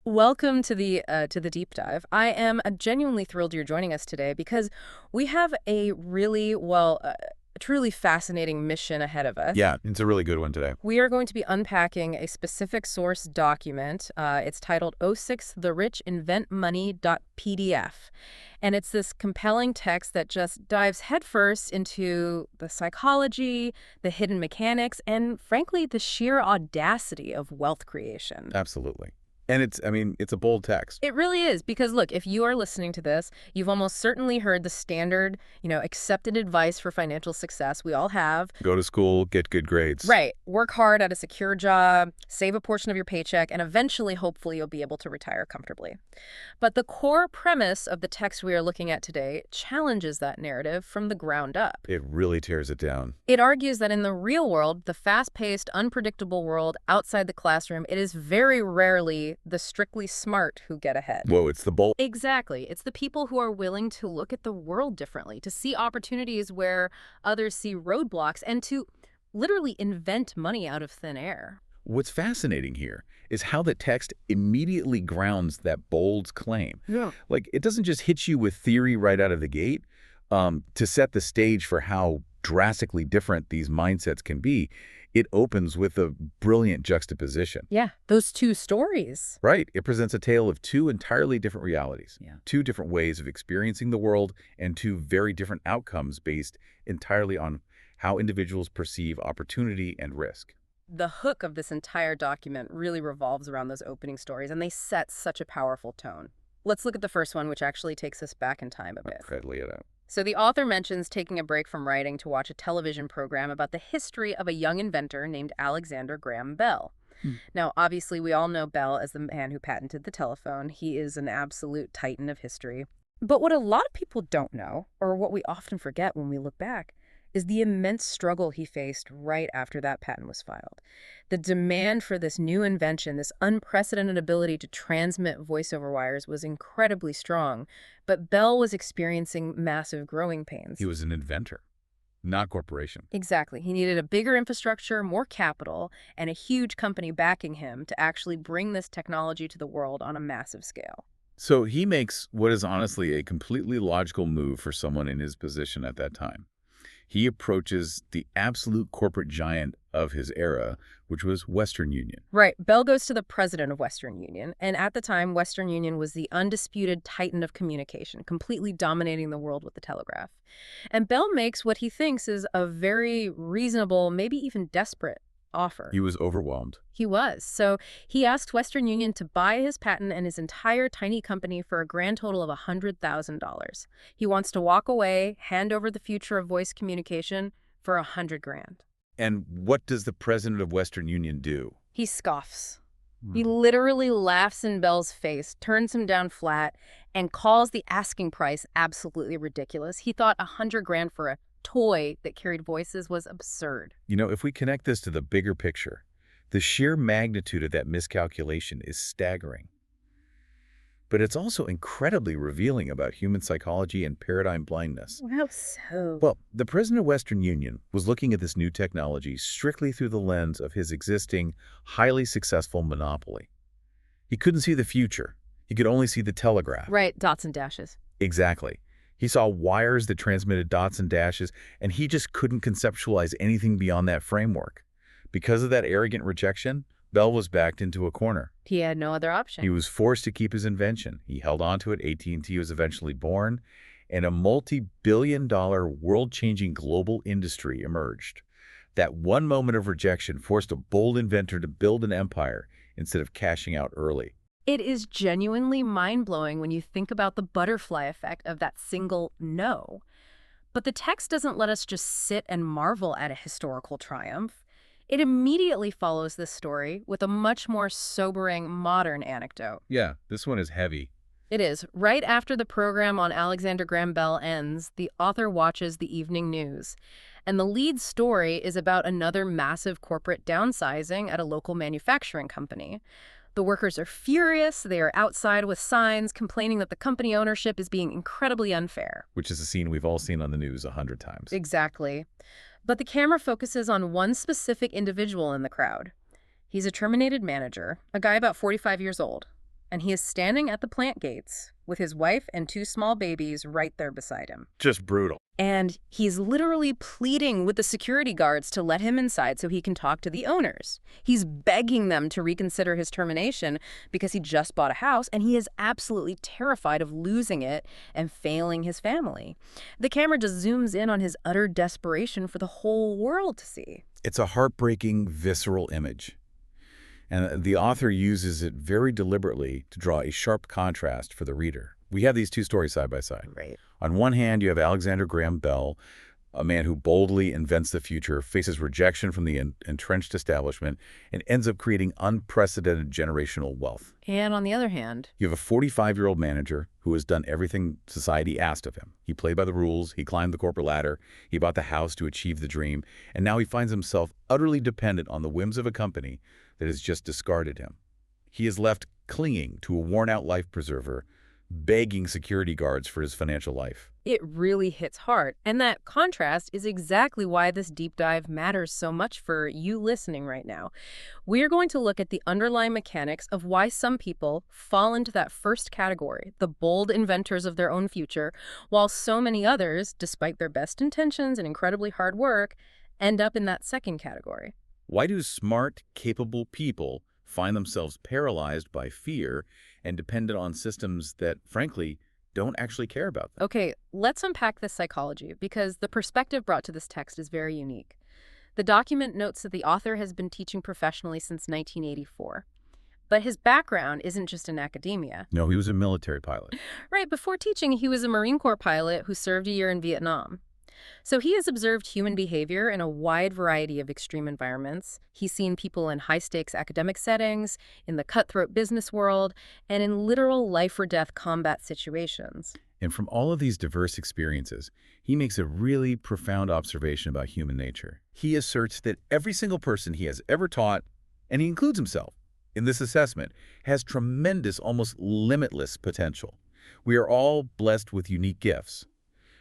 Welcome to the deep dive. I am genuinely thrilled you're joining us today because we have a really, truly fascinating mission ahead of us. Yeah, it's a really good one today. We are going to be unpacking a specific source document. It's titled '06 The Rich Invent Money.pdf. And it's this compelling text that just dives headfirst into the psychology, the hidden mechanics, and frankly, the sheer audacity of wealth creation. Absolutely. And it's a bold text. It really is, because look, if you are listening to this, you've almost certainly heard the standard, accepted advice for financial success. We all have. Go to school, get good grades. Right. Work hard at a secure job, save a portion of your paycheck, and eventually, hopefully, you'll be able to retire comfortably. But the core premise of the text we are looking at today challenges that narrative from the ground up. It really tears it down. It argues that in the real world, the fast-paced, unpredictable world outside the classroom, it is very rarely the strictly smart who get ahead. Whoa, it's the bold. Exactly. It's the people who are willing to look at the world differently, to see opportunities where others see roadblocks, and to literally invent money out of thin air. What's fascinating here is how the text immediately grounds that bold claim. Yeah. Like, it doesn't just hit you with theory right out of the gate to set the stage for how drastically different these mindsets can be. It opens with a brilliant juxtaposition. Yeah, those two stories. Right. It presents a tale of two entirely different realities, Yeah. two different ways of experiencing the world, and two very different outcomes based entirely on how individuals perceive opportunity and risk. The hook of this entire document really revolves around those opening stories, and they set such a powerful tone. Let's look at the first one, which actually takes us back in time a bit. Fred, lay it out. So the author mentions taking a break from writing to watch a television program about the history of a young inventor named Alexander Graham Bell. Now, obviously, we all know Bell as the man who patented the telephone. He is an absolute titan of history. But what a lot of people don't know, or what we often forget when we look back, is the immense struggle he faced right after that patent was filed. The demand for this new invention, this unprecedented ability to transmit voice over wires, was incredibly strong, but Bell was experiencing massive growing pains. He was an inventor, not corporation. Exactly. He needed a bigger infrastructure, more capital, and a huge company backing him to actually bring this technology to the world on a massive scale. So he makes what is honestly a completely logical move for someone in his position at that time. He approaches the absolute corporate giant of his era, which was Western Union. Right. Bell goes to the president of Western Union, and at the time, Western Union was the undisputed titan of communication, completely dominating the world with the telegraph. And Bell makes what he thinks is a very reasonable, maybe even desperate offer. He was overwhelmed. He was. So he asked Western Union to buy his patent and his entire tiny company for a grand total of $100,000. He wants to walk away, hand over the future of voice communication for $100,000. And what does the president of Western Union do? He scoffs. He literally laughs in Bell's face, turns him down flat, and calls the asking price absolutely ridiculous. He thought $100,000 for a toy that carried voices was absurd. You know, if we connect this to the bigger picture, the sheer magnitude of that miscalculation is staggering. But it's also incredibly revealing about human psychology and paradigm blindness. How so? Well, the president of Western Union was looking at this new technology strictly through the lens of his existing, highly successful monopoly. He couldn't see the future. He could only see the telegraph. Right, dots and dashes. Exactly. He saw wires that transmitted dots and dashes, and he just couldn't conceptualize anything beyond that framework. Because of that arrogant rejection, Bell was backed into a corner. He had no other option. He was forced to keep his invention. He held on to it. AT&T was eventually born, and a multi-billion-dollar, world-changing global industry emerged. That one moment of rejection forced a bold inventor to build an empire instead of cashing out early. It is genuinely mind-blowing when you think about the butterfly effect of that single no. But the text doesn't let us just sit and marvel at a historical triumph. It immediately follows this story with a much more sobering modern anecdote. Yeah, this one is heavy. It is. Right after the program on Alexander Graham Bell ends, the author watches the evening news. And the lead story is about another massive corporate downsizing at a local manufacturing company. The workers are furious. They are outside with signs complaining that the company ownership is being incredibly unfair. Which is a scene we've all seen on the news 100 times. Exactly. But the camera focuses on one specific individual in the crowd. He's a terminated manager, a guy about 45 years old. and he is standing at the plant gates with his wife and two small babies right there beside him. Just brutal. And he's literally pleading with the security guards to let him inside so he can talk to the owners. He's begging them to reconsider his termination because he just bought a house and he is absolutely terrified of losing it and failing his family. The camera just zooms in on his utter desperation for the whole world to see. It's a heartbreaking, visceral image. And the author uses it very deliberately to draw a sharp contrast for the reader. We have these two stories side by side. Right. On one hand, you have Alexander Graham Bell, a man who boldly invents the future, faces rejection from the entrenched establishment, and ends up creating unprecedented generational wealth. And on the other hand, You have a 45-year-old manager who has done everything society asked of him. He played by the rules, he climbed the corporate ladder, he bought the house to achieve the dream, and now he finds himself utterly dependent on the whims of a company that has just discarded him. He is left clinging to a worn-out life preserver, begging security guards for his financial life. it really hits hard. And that contrast is exactly why this deep dive matters so much for you listening right now. We're going to look at the underlying mechanics of why some people fall into that first category, the bold inventors of their own future, while so many others, despite their best intentions and incredibly hard work, end up in that second category. Why do smart, capable people find themselves paralyzed by fear and dependent on systems that, frankly, don't actually care about them? Okay, let's unpack this psychology because the perspective brought to this text is very unique. The document notes that the author has been teaching professionally since 1984. But his background isn't just in academia. No, he was a military pilot. Right, before teaching, he was a Marine Corps pilot who served a year in Vietnam. So he has observed human behavior in a wide variety of extreme environments. He's seen people in high-stakes academic settings, in the cutthroat business world, and in literal life-or-death combat situations. And from all of these diverse experiences, he makes a really profound observation about human nature. He asserts that every single person he has ever taught, and he includes himself in this assessment, has tremendous, almost limitless potential. We are all blessed with unique gifts.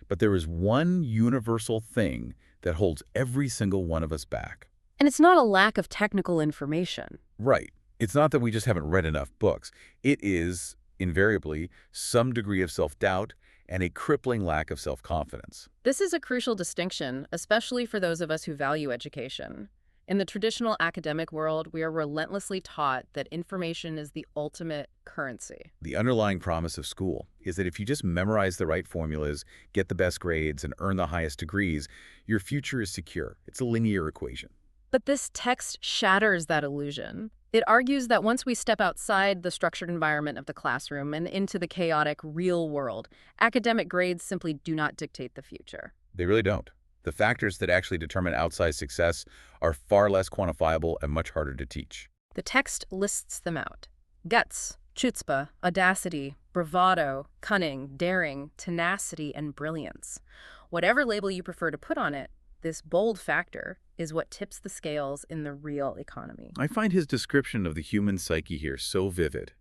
But there is one universal thing that holds every single one of us back. And it's not a lack of technical information. Right. It's not that we just haven't read enough books. It is, invariably, some degree of self-doubt and a crippling lack of self-confidence. This is a crucial distinction, especially for those of us who value education. In the traditional academic world, we are relentlessly taught that information is the ultimate currency. The underlying promise of school is that if you just memorize the right formulas, get the best grades, and earn the highest degrees, your future is secure. It's a linear equation. But this text shatters that illusion. It argues that once we step outside the structured environment of the classroom and into the chaotic real world, academic grades simply do not dictate the future. They really don't. The factors that actually determine outsized success are far less quantifiable and much harder to teach. The text lists them out. Guts, chutzpah, audacity, bravado, cunning, daring, tenacity, and brilliance. Whatever label you prefer to put on it, this bold factor is what tips the scales in the real economy. I find his description of the human psyche here so vivid.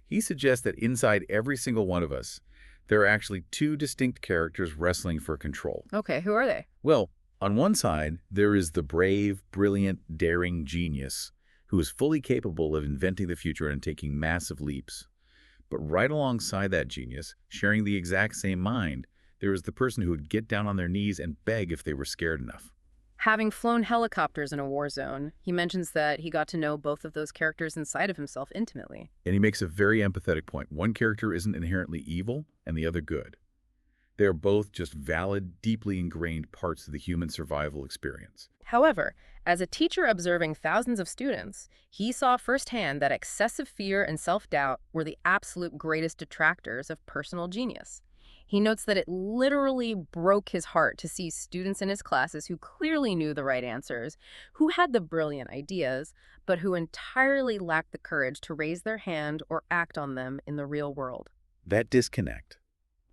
He suggests that inside every single one of us, there are actually two distinct characters wrestling for control. Okay, who are they? Well, on one side, there is the brave, brilliant, daring genius who is fully capable of inventing the future and taking massive leaps. But right alongside that genius, sharing the exact same mind, there is the person who would get down on their knees and beg if they were scared enough. Having flown helicopters in a war zone, he mentions that he got to know both of those characters inside of himself intimately. And he makes a very empathetic point. One character isn't inherently evil and the other good. They are both just valid, deeply ingrained parts of the human survival experience. However, as a teacher observing thousands of students, he saw firsthand that excessive fear and self-doubt were the absolute greatest detractors of personal genius. He notes that it literally broke his heart to see students in his classes who clearly knew the right answers, who had the brilliant ideas, but who entirely lacked the courage to raise their hand or act on them in the real world. That disconnect,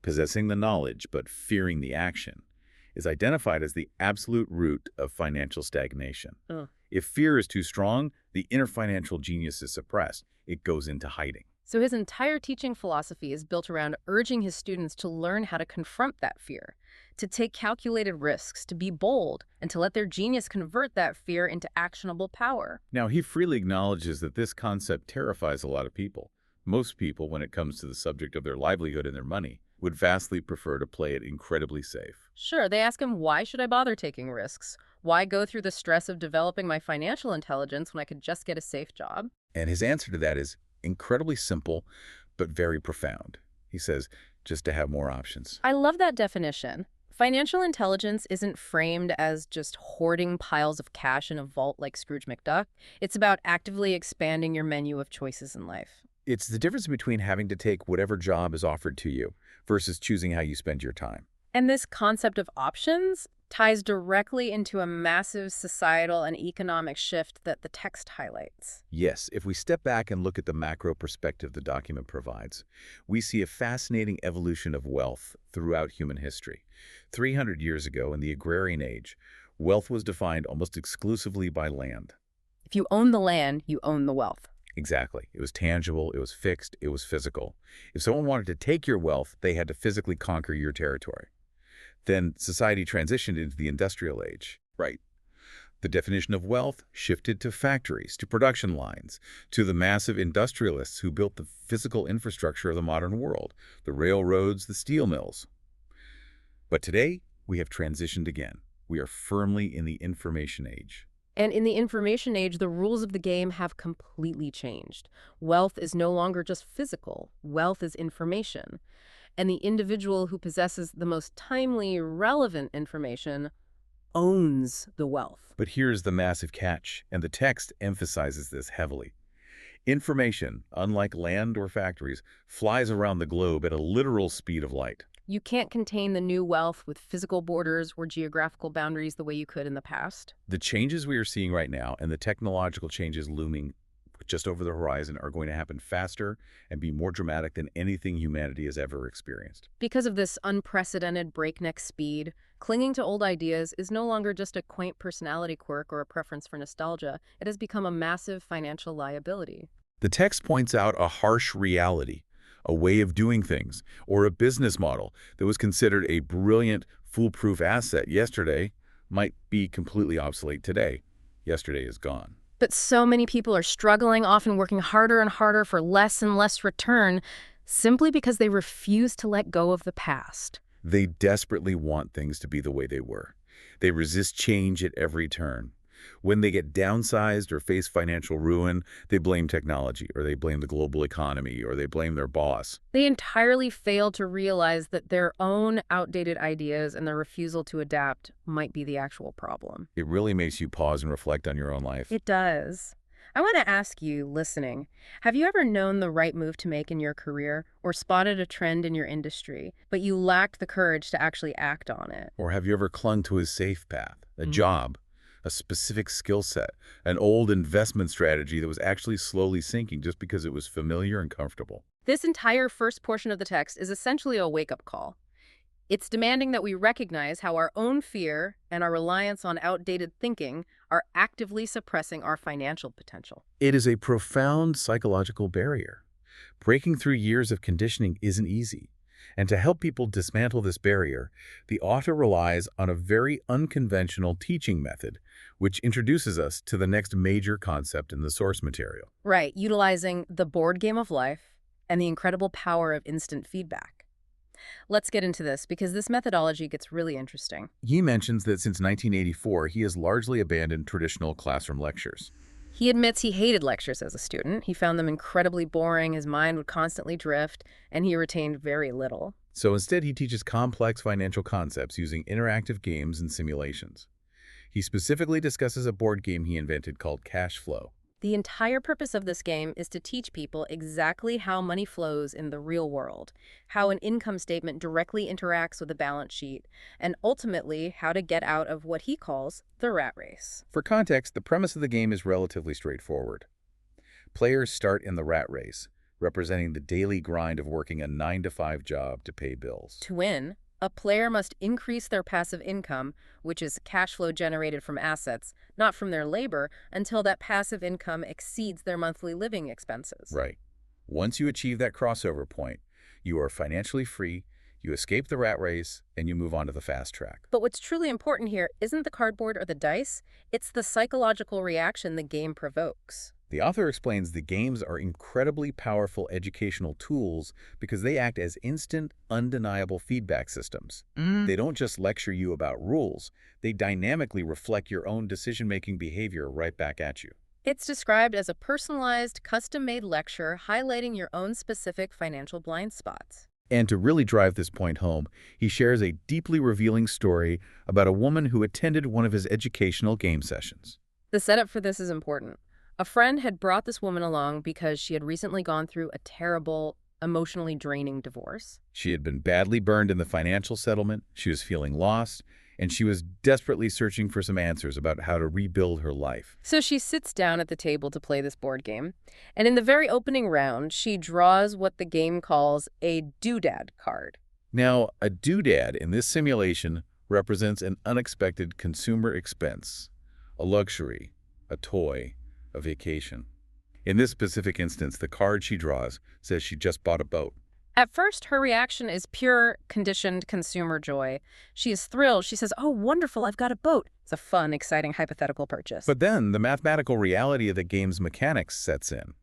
possessing the knowledge but fearing the action, is identified as the absolute root of financial stagnation. If fear is too strong, the inner financial genius is suppressed. It goes into hiding. So his entire teaching philosophy is built around urging his students to learn how to confront that fear, to take calculated risks, to be bold, and to let their genius convert that fear into actionable power. Now, he freely acknowledges that this concept terrifies a lot of people. Most people, when it comes to the subject of their livelihood and their money, would vastly prefer to play it incredibly safe. Sure, they ask him, why should I bother taking risks? Why go through the stress of developing my financial intelligence when I could just get a safe job? And his answer to that is incredibly simple, but very profound. He says, just to have more options. I love that definition. Financial intelligence isn't framed as just hoarding piles of cash in a vault like Scrooge McDuck. It's about actively expanding your menu of choices in life. It's the difference between having to take whatever job is offered to you versus choosing how you spend your time. And this concept of options ties directly into a massive societal and economic shift that the text highlights. Yes, if we step back and look at the macro perspective the document provides, we see a fascinating evolution of wealth throughout human history. 300 years ago, in the agrarian age, wealth was defined almost exclusively by land. If you own the land, you own the wealth. Exactly. It was tangible, it was fixed, it was physical. If someone wanted to take your wealth, they had to physically conquer your territory. Then society transitioned into the industrial age. Right. The definition of wealth shifted to factories, to production lines, to the massive industrialists who built the physical infrastructure of the modern world, the railroads, the steel mills. But today, we have transitioned again. We are firmly in the information age. And in the information age, the rules of the game have completely changed. Wealth is no longer just physical. Wealth is information. And the individual who possesses the most timely, relevant information owns the wealth. But here's the massive catch, and the text emphasizes this heavily. Information, unlike land or factories, flies around the globe at a literal speed of light. You can't contain the new wealth with physical borders or geographical boundaries the way you could in the past. The changes we are seeing right now and the technological changes looming just over the horizon are going to happen faster and be more dramatic than anything humanity has ever experienced. Because of this unprecedented breakneck speed, clinging to old ideas is no longer just a quaint personality quirk or a preference for nostalgia. It has become a massive financial liability. The text points out a harsh reality, a way of doing things, or a business model that was considered a brilliant, foolproof asset yesterday might be completely obsolete today. Yesterday is gone. But so many people are struggling, often working harder and harder for less and less return, simply because they refuse to let go of the past. They desperately want things to be the way they were. They resist change at every turn. When they get downsized or face financial ruin, they blame technology, or they blame the global economy, or they blame their boss. They entirely fail to realize that their own outdated ideas and their refusal to adapt might be the actual problem. It really makes you pause and reflect on your own life. It does. I want to ask you, listening, have you ever known the right move to make in your career or spotted a trend in your industry, but you lacked the courage to actually act on it? Or have you ever clung to a safe path, a job, a specific skill set, an old investment strategy that was actually slowly sinking just because it was familiar and comfortable? This entire first portion of the text is essentially a wake-up call. It's demanding that we recognize how our own fear and our reliance on outdated thinking are actively suppressing our financial potential. It is a profound psychological barrier. Breaking through years of conditioning isn't easy. And to help people dismantle this barrier, the author relies on a very unconventional teaching method, which introduces us to the next major concept in the source material. Right, utilizing the board game of life and the incredible power of instant feedback. Let's get into this, because this methodology gets really interesting. He mentions that since 1984, he has largely abandoned traditional classroom lectures. He admits he hated lectures as a student. He found them incredibly boring, his mind would constantly drift, and he retained very little. So instead, he teaches complex financial concepts using interactive games and simulations. He specifically discusses a board game he invented called Cash Flow. The entire purpose of this game is to teach people exactly how money flows in the real world, how an income statement directly interacts with a balance sheet, and ultimately how to get out of what he calls the rat race. For context, the premise of the game is relatively straightforward. Players start in the rat race, representing the daily grind of working a 9-to-5 job to pay bills. To win, a player must increase their passive income, which is cash flow generated from assets, not from their labor, until that passive income exceeds their monthly living expenses. Right. Once you achieve that crossover point, you are financially free, you escape the rat race, and you move on to the fast track. But what's truly important here isn't the cardboard or the dice, it's the psychological reaction the game provokes. The author explains the games are incredibly powerful educational tools because they act as instant, undeniable feedback systems. Mm. They don't just lecture you about rules, they dynamically reflect your own decision-making behavior right back at you. It's described as a personalized, custom-made lecture highlighting your own specific financial blind spots. And to really drive this point home, he shares a deeply revealing story about a woman who attended one of his educational game sessions. The setup for this is important. A friend had brought this woman along because she had recently gone through a terrible, emotionally draining divorce. She had been badly burned in the financial settlement, she was feeling lost, and she was desperately searching for some answers about how to rebuild her life. So she sits down at the table to play this board game, and in the very opening round, she draws what the game calls a doodad card. Now, a doodad in this simulation represents an unexpected consumer expense, a luxury, a toy, a vacation. In this specific instance, the card she draws says she just bought a boat. At first, her reaction is pure, conditioned consumer joy. She is thrilled. She says, "Oh, wonderful, I've got a boat." It's a fun, exciting hypothetical purchase. But then the mathematical reality of the game's mechanics sets in.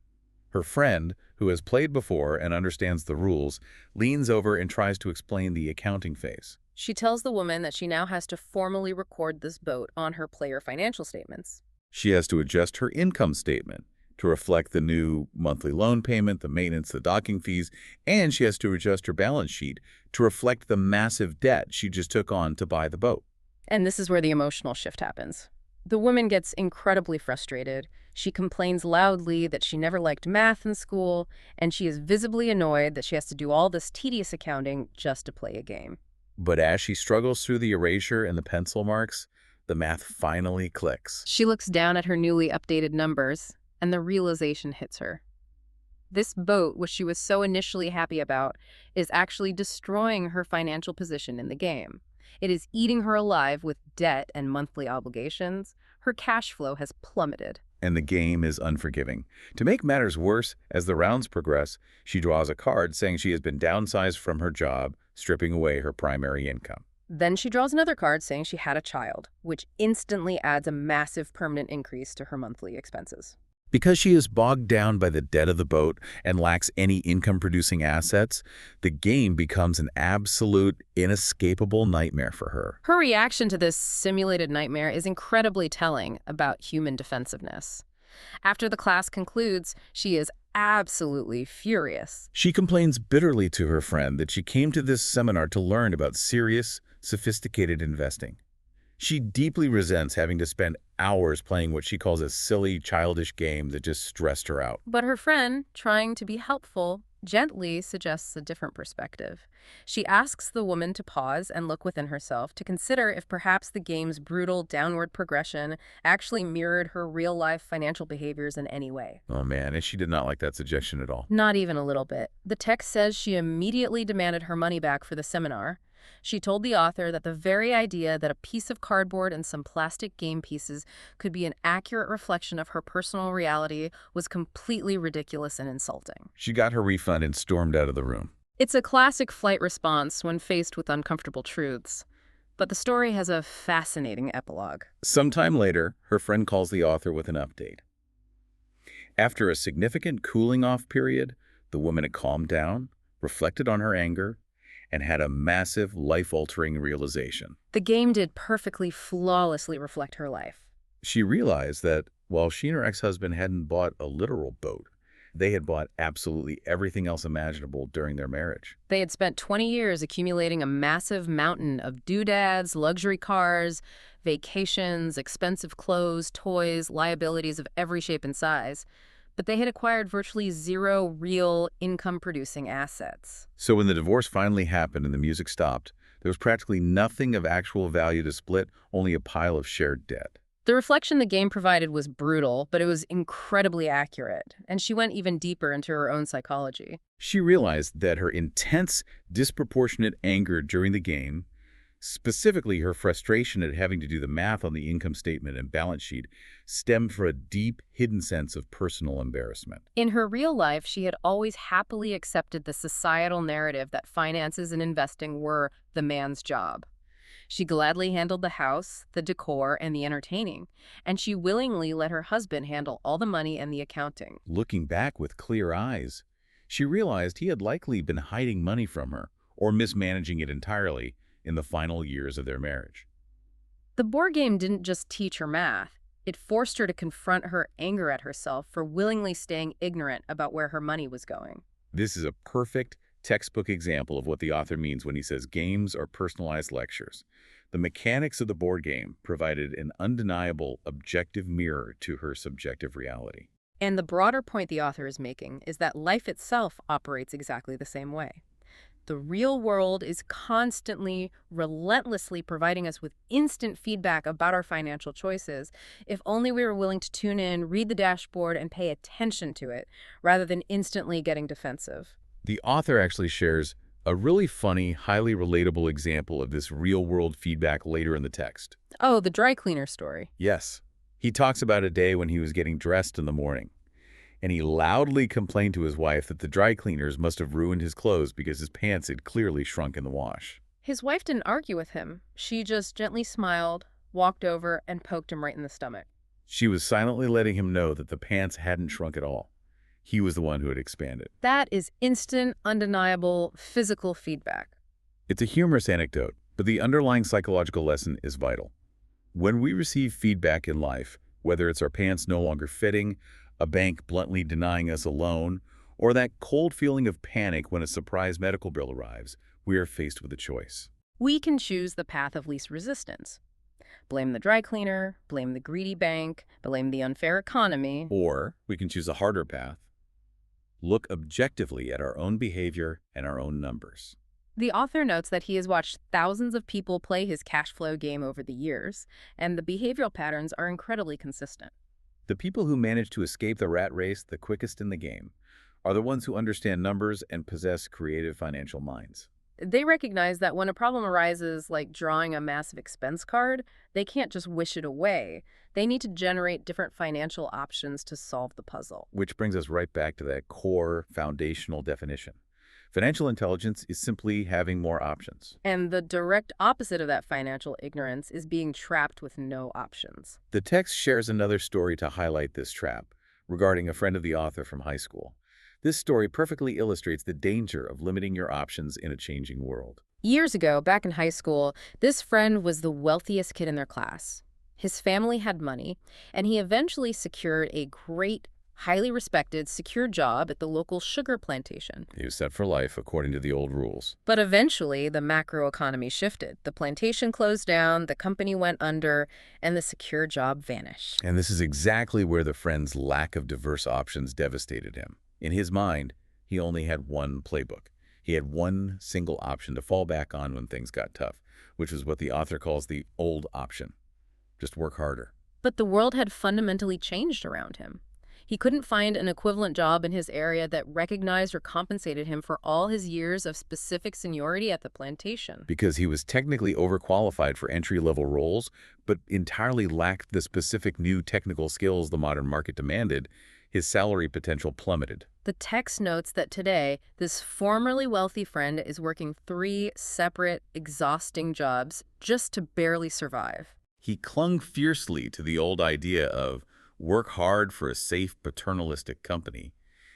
Her friend, who has played before and understands the rules, leans over and tries to explain the accounting phase. She tells the woman that she now has to formally record this boat on her player financial statements. She has to adjust her income statement to reflect the new monthly loan payment, the maintenance, the docking fees, and she has to adjust her balance sheet to reflect the massive debt she just took on to buy the boat. And this is where the emotional shift happens. The woman gets incredibly frustrated. She complains loudly that she never liked math in school, and she is visibly annoyed that she has to do all this tedious accounting just to play a game. But as she struggles through the erasure and the pencil marks, the math finally clicks. She looks down at her newly updated numbers, and the realization hits her. This boat, which she was so initially happy about, is actually destroying her financial position in the game. It is eating her alive with debt and monthly obligations. Her cash flow has plummeted. And the game is unforgiving. To make matters worse, as the rounds progress, she draws a card saying she has been downsized from her job, stripping away her primary income. Then she draws another card saying she had a child, which instantly adds a massive permanent increase to her monthly expenses. Because she is bogged down by the debt of the boat and lacks any income-producing assets, the game becomes an absolute, inescapable nightmare for her. Her reaction to this simulated nightmare is incredibly telling about human defensiveness. After the class concludes, she is absolutely furious. She complains bitterly to her friend that she came to this seminar to learn about serious, sophisticated investing. She deeply resents having to spend hours playing what she calls a silly, childish game that just stressed her out. But her friend, trying to be helpful, gently suggests a different perspective. She asks the woman to pause and look within herself to consider if perhaps the game's brutal downward progression actually mirrored her real-life financial behaviors in any way. Oh man, and she did not like that suggestion at all. Not even a little bit. The text says she immediately demanded her money back for the seminar. She told the author that the very idea that a piece of cardboard and some plastic game pieces could be an accurate reflection of her personal reality was completely ridiculous and insulting. She got her refund and stormed out of the room. It's a classic flight response when faced with uncomfortable truths. But the story has a fascinating epilogue. Sometime later, her friend calls the author with an update. After a significant cooling-off period, the woman had calmed down, reflected on her anger, and had a massive, life-altering realization. The game did perfectly, flawlessly reflect her life. She realized that while she and her ex-husband hadn't bought a literal boat, they had bought absolutely everything else imaginable during their marriage. They had spent 20 years accumulating a massive mountain of doodads, luxury cars, vacations, expensive clothes, toys, liabilities of every shape and size. But they had acquired virtually zero real income-producing assets. So when the divorce finally happened and the music stopped, there was practically nothing of actual value to split, only a pile of shared debt. The reflection the game provided was brutal, but it was incredibly accurate, and she went even deeper into her own psychology. She realized that her intense, disproportionate anger during the game, specifically her frustration at having to do the math on the income statement and balance sheet, stemmed from a deep, hidden sense of personal embarrassment. In her real life, she had always happily accepted the societal narrative that finances and investing were the man's job. She gladly handled the house, the decor, and the entertaining, and she willingly let her husband handle all the money and the accounting. Looking back with clear eyes, she realized he had likely been hiding money from her or mismanaging it entirely in the final years of their marriage. The board game didn't just teach her math, it forced her to confront her anger at herself for willingly staying ignorant about where her money was going. This is a perfect textbook example of what the author means when he says games are personalized lectures. The mechanics of the board game provided an undeniable objective mirror to her subjective reality. And the broader point the author is making is that life itself operates exactly the same way. The real world is constantly, relentlessly providing us with instant feedback about our financial choices if only we were willing to tune in, read the dashboard, and pay attention to it, rather than instantly getting defensive. The author actually shares a really funny, highly relatable example of this real-world feedback later in the text. Oh, the dry cleaner story. Yes, he talks about a day when he was getting dressed in the morning, and he loudly complained to his wife that the dry cleaners must have ruined his clothes because his pants had clearly shrunk in the wash. His wife didn't argue with him. She just gently smiled, walked over, and poked him right in the stomach. She was silently letting him know that the pants hadn't shrunk at all. He was the one who had expanded. That is instant, undeniable, physical feedback. It's a humorous anecdote, but the underlying psychological lesson is vital. When we receive feedback in life, whether it's our pants no longer fitting, a bank bluntly denying us a loan, or that cold feeling of panic when a surprise medical bill arrives, we are faced with a choice. We can choose the path of least resistance. Blame the dry cleaner, blame the greedy bank, blame the unfair economy. Or we can choose a harder path. Look objectively at our own behavior and our own numbers. The author notes that he has watched thousands of people play his cash flow game over the years, and the behavioral patterns are incredibly consistent. The people who manage to escape the rat race the quickest in the game are the ones who understand numbers and possess creative financial minds. They recognize that when a problem arises, like drawing a massive expense card, they can't just wish it away. They need to generate different financial options to solve the puzzle. Which brings us right back to that core foundational definition. Financial intelligence is simply having more options. And the direct opposite of that financial ignorance is being trapped with no options. The text shares another story to highlight this trap, regarding a friend of the author from high school. This story perfectly illustrates the danger of limiting your options in a changing world. Years ago, back in high school, this friend was the wealthiest kid in their class. His family had money, and he eventually secured a great, highly respected, secure job at the local sugar plantation. He was set for life according to the old rules. But eventually, the macroeconomy shifted. The plantation closed down, the company went under, and the secure job vanished. And this is exactly where the friend's lack of diverse options devastated him. In his mind, he only had one playbook. He had one single option to fall back on when things got tough, which was what the author calls the old option. Just work harder. But the world had fundamentally changed around him. He couldn't find an equivalent job in his area that recognized or compensated him for all his years of specific seniority at the plantation. Because he was technically overqualified for entry-level roles, but entirely lacked the specific new technical skills the modern market demanded, his salary potential plummeted. The text notes that today, this formerly wealthy friend is working 3 separate, exhausting jobs just to barely survive. He clung fiercely to the old idea of work hard for a safe paternalistic company.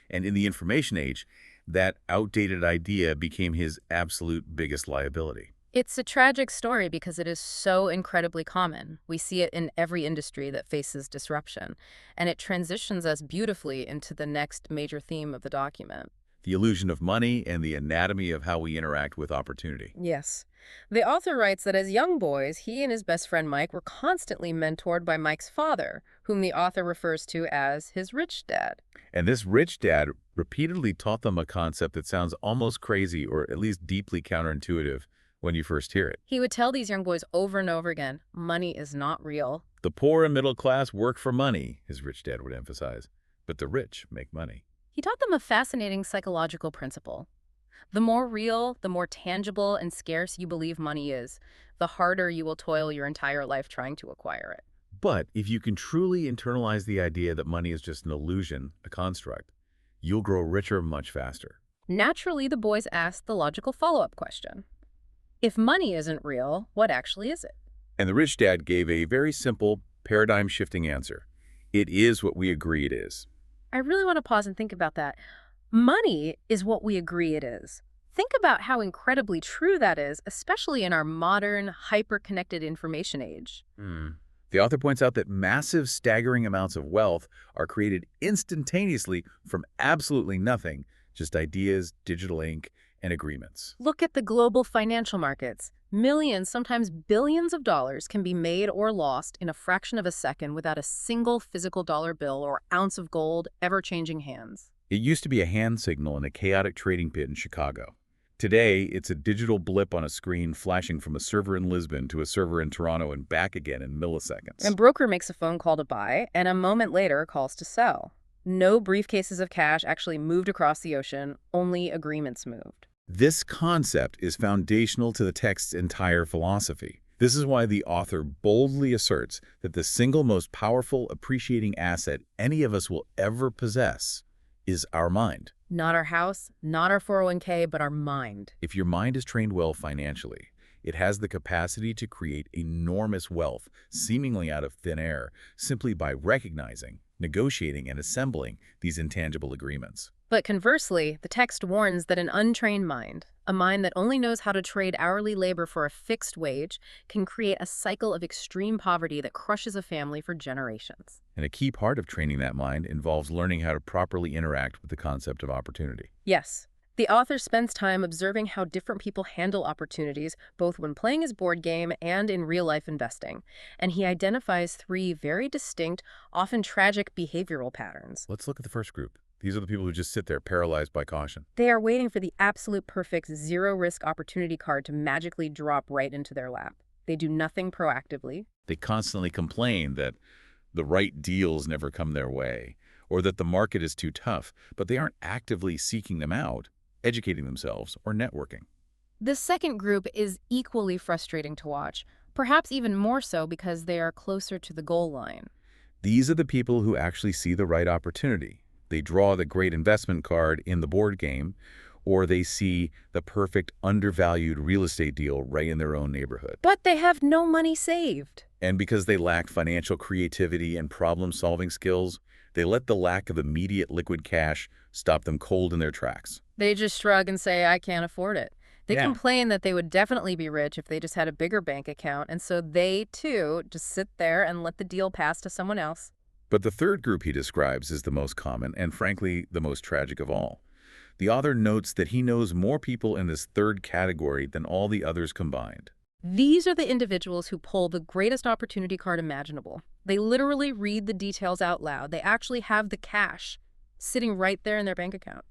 And in the information age, that outdated idea became his absolute biggest liability. It's a tragic story because it is so incredibly common. We see it in every industry that faces disruption, and it transitions us beautifully into the next major theme of the document. The illusion of money and the anatomy of how we interact with opportunity. Yes. The author writes that as young boys, he and his best friend Mike were constantly mentored by Mike's father, whom the author refers to as his rich dad. And this rich dad repeatedly taught them a concept that sounds almost crazy or at least deeply counterintuitive when you first hear it. He would tell these young boys over and over again, money is not real. The poor and middle class work for money, his rich dad would emphasize, but the rich make money. He taught them a fascinating psychological principle. The more real, the more tangible and scarce you believe money is, the harder you will toil your entire life trying to acquire it. But if you can truly internalize the idea that money is just an illusion, a construct, you'll grow richer much faster. Naturally, the boys asked the logical follow-up question. If money isn't real, what actually is it? And the rich dad gave a very simple, paradigm-shifting answer. It is what we agree it is. I really want to pause and think about that. Money is what we agree it is. Think about how incredibly true that is, especially in our modern, hyper-connected information age. The author points out that massive, staggering amounts of wealth are created instantaneously from absolutely nothing, just ideas, digital ink, and agreements. Look at the global financial markets. Millions, sometimes billions of dollars can be made or lost in a fraction of a second without a single physical dollar bill or ounce of gold ever changing hands. It used to be a hand signal in a chaotic trading pit in Chicago. Today, it's a digital blip on a screen flashing from a server in Lisbon to a server in Toronto and back again in milliseconds. A broker makes a phone call to buy, and a moment later calls to sell. No briefcases of cash actually moved across the ocean, only agreements moved. This concept is foundational to the text's entire philosophy. This is why the author boldly asserts that the single most powerful appreciating asset any of us will ever possess is our mind. Not our house, not our 401k, but our mind. If your mind is trained well financially, it has the capacity to create enormous wealth, seemingly out of thin air, simply by recognizing, negotiating, and assembling these intangible agreements. But conversely, the text warns that an untrained mind, a mind that only knows how to trade hourly labor for a fixed wage, can create a cycle of extreme poverty that crushes a family for generations. And a key part of training that mind involves learning how to properly interact with the concept of opportunity. Yes, the author spends time observing how different people handle opportunities, both when playing his board game and in real-life investing. And he identifies three very distinct, often tragic behavioral patterns. Let's look at the first group. These are the people who just sit there paralyzed by caution. They are waiting for the absolute perfect zero-risk opportunity card to magically drop right into their lap. They do nothing proactively. They constantly complain that the right deals never come their way, or that the market is too tough, but they aren't actively seeking them out, educating themselves, or networking. The second group is equally frustrating to watch, perhaps even more so because they are closer to the goal line. These are the people who actually see the right opportunity. They draw the great investment card in the board game, or they see the perfect undervalued real estate deal right in their own neighborhood. But they have no money saved. And because they lack financial creativity and problem-solving skills, they let the lack of immediate liquid cash stop them cold in their tracks. They just shrug and say, I can't afford it. They complain that they would definitely be rich if they just had a bigger bank account, and so they, too, just sit there and let the deal pass to someone else. But the third group he describes is the most common and, frankly, the most tragic of all. The author notes that he knows more people in this third category than all the others combined. These are the individuals who pull the greatest opportunity card imaginable. They literally read the details out loud. They actually have the cash sitting right there in their bank account.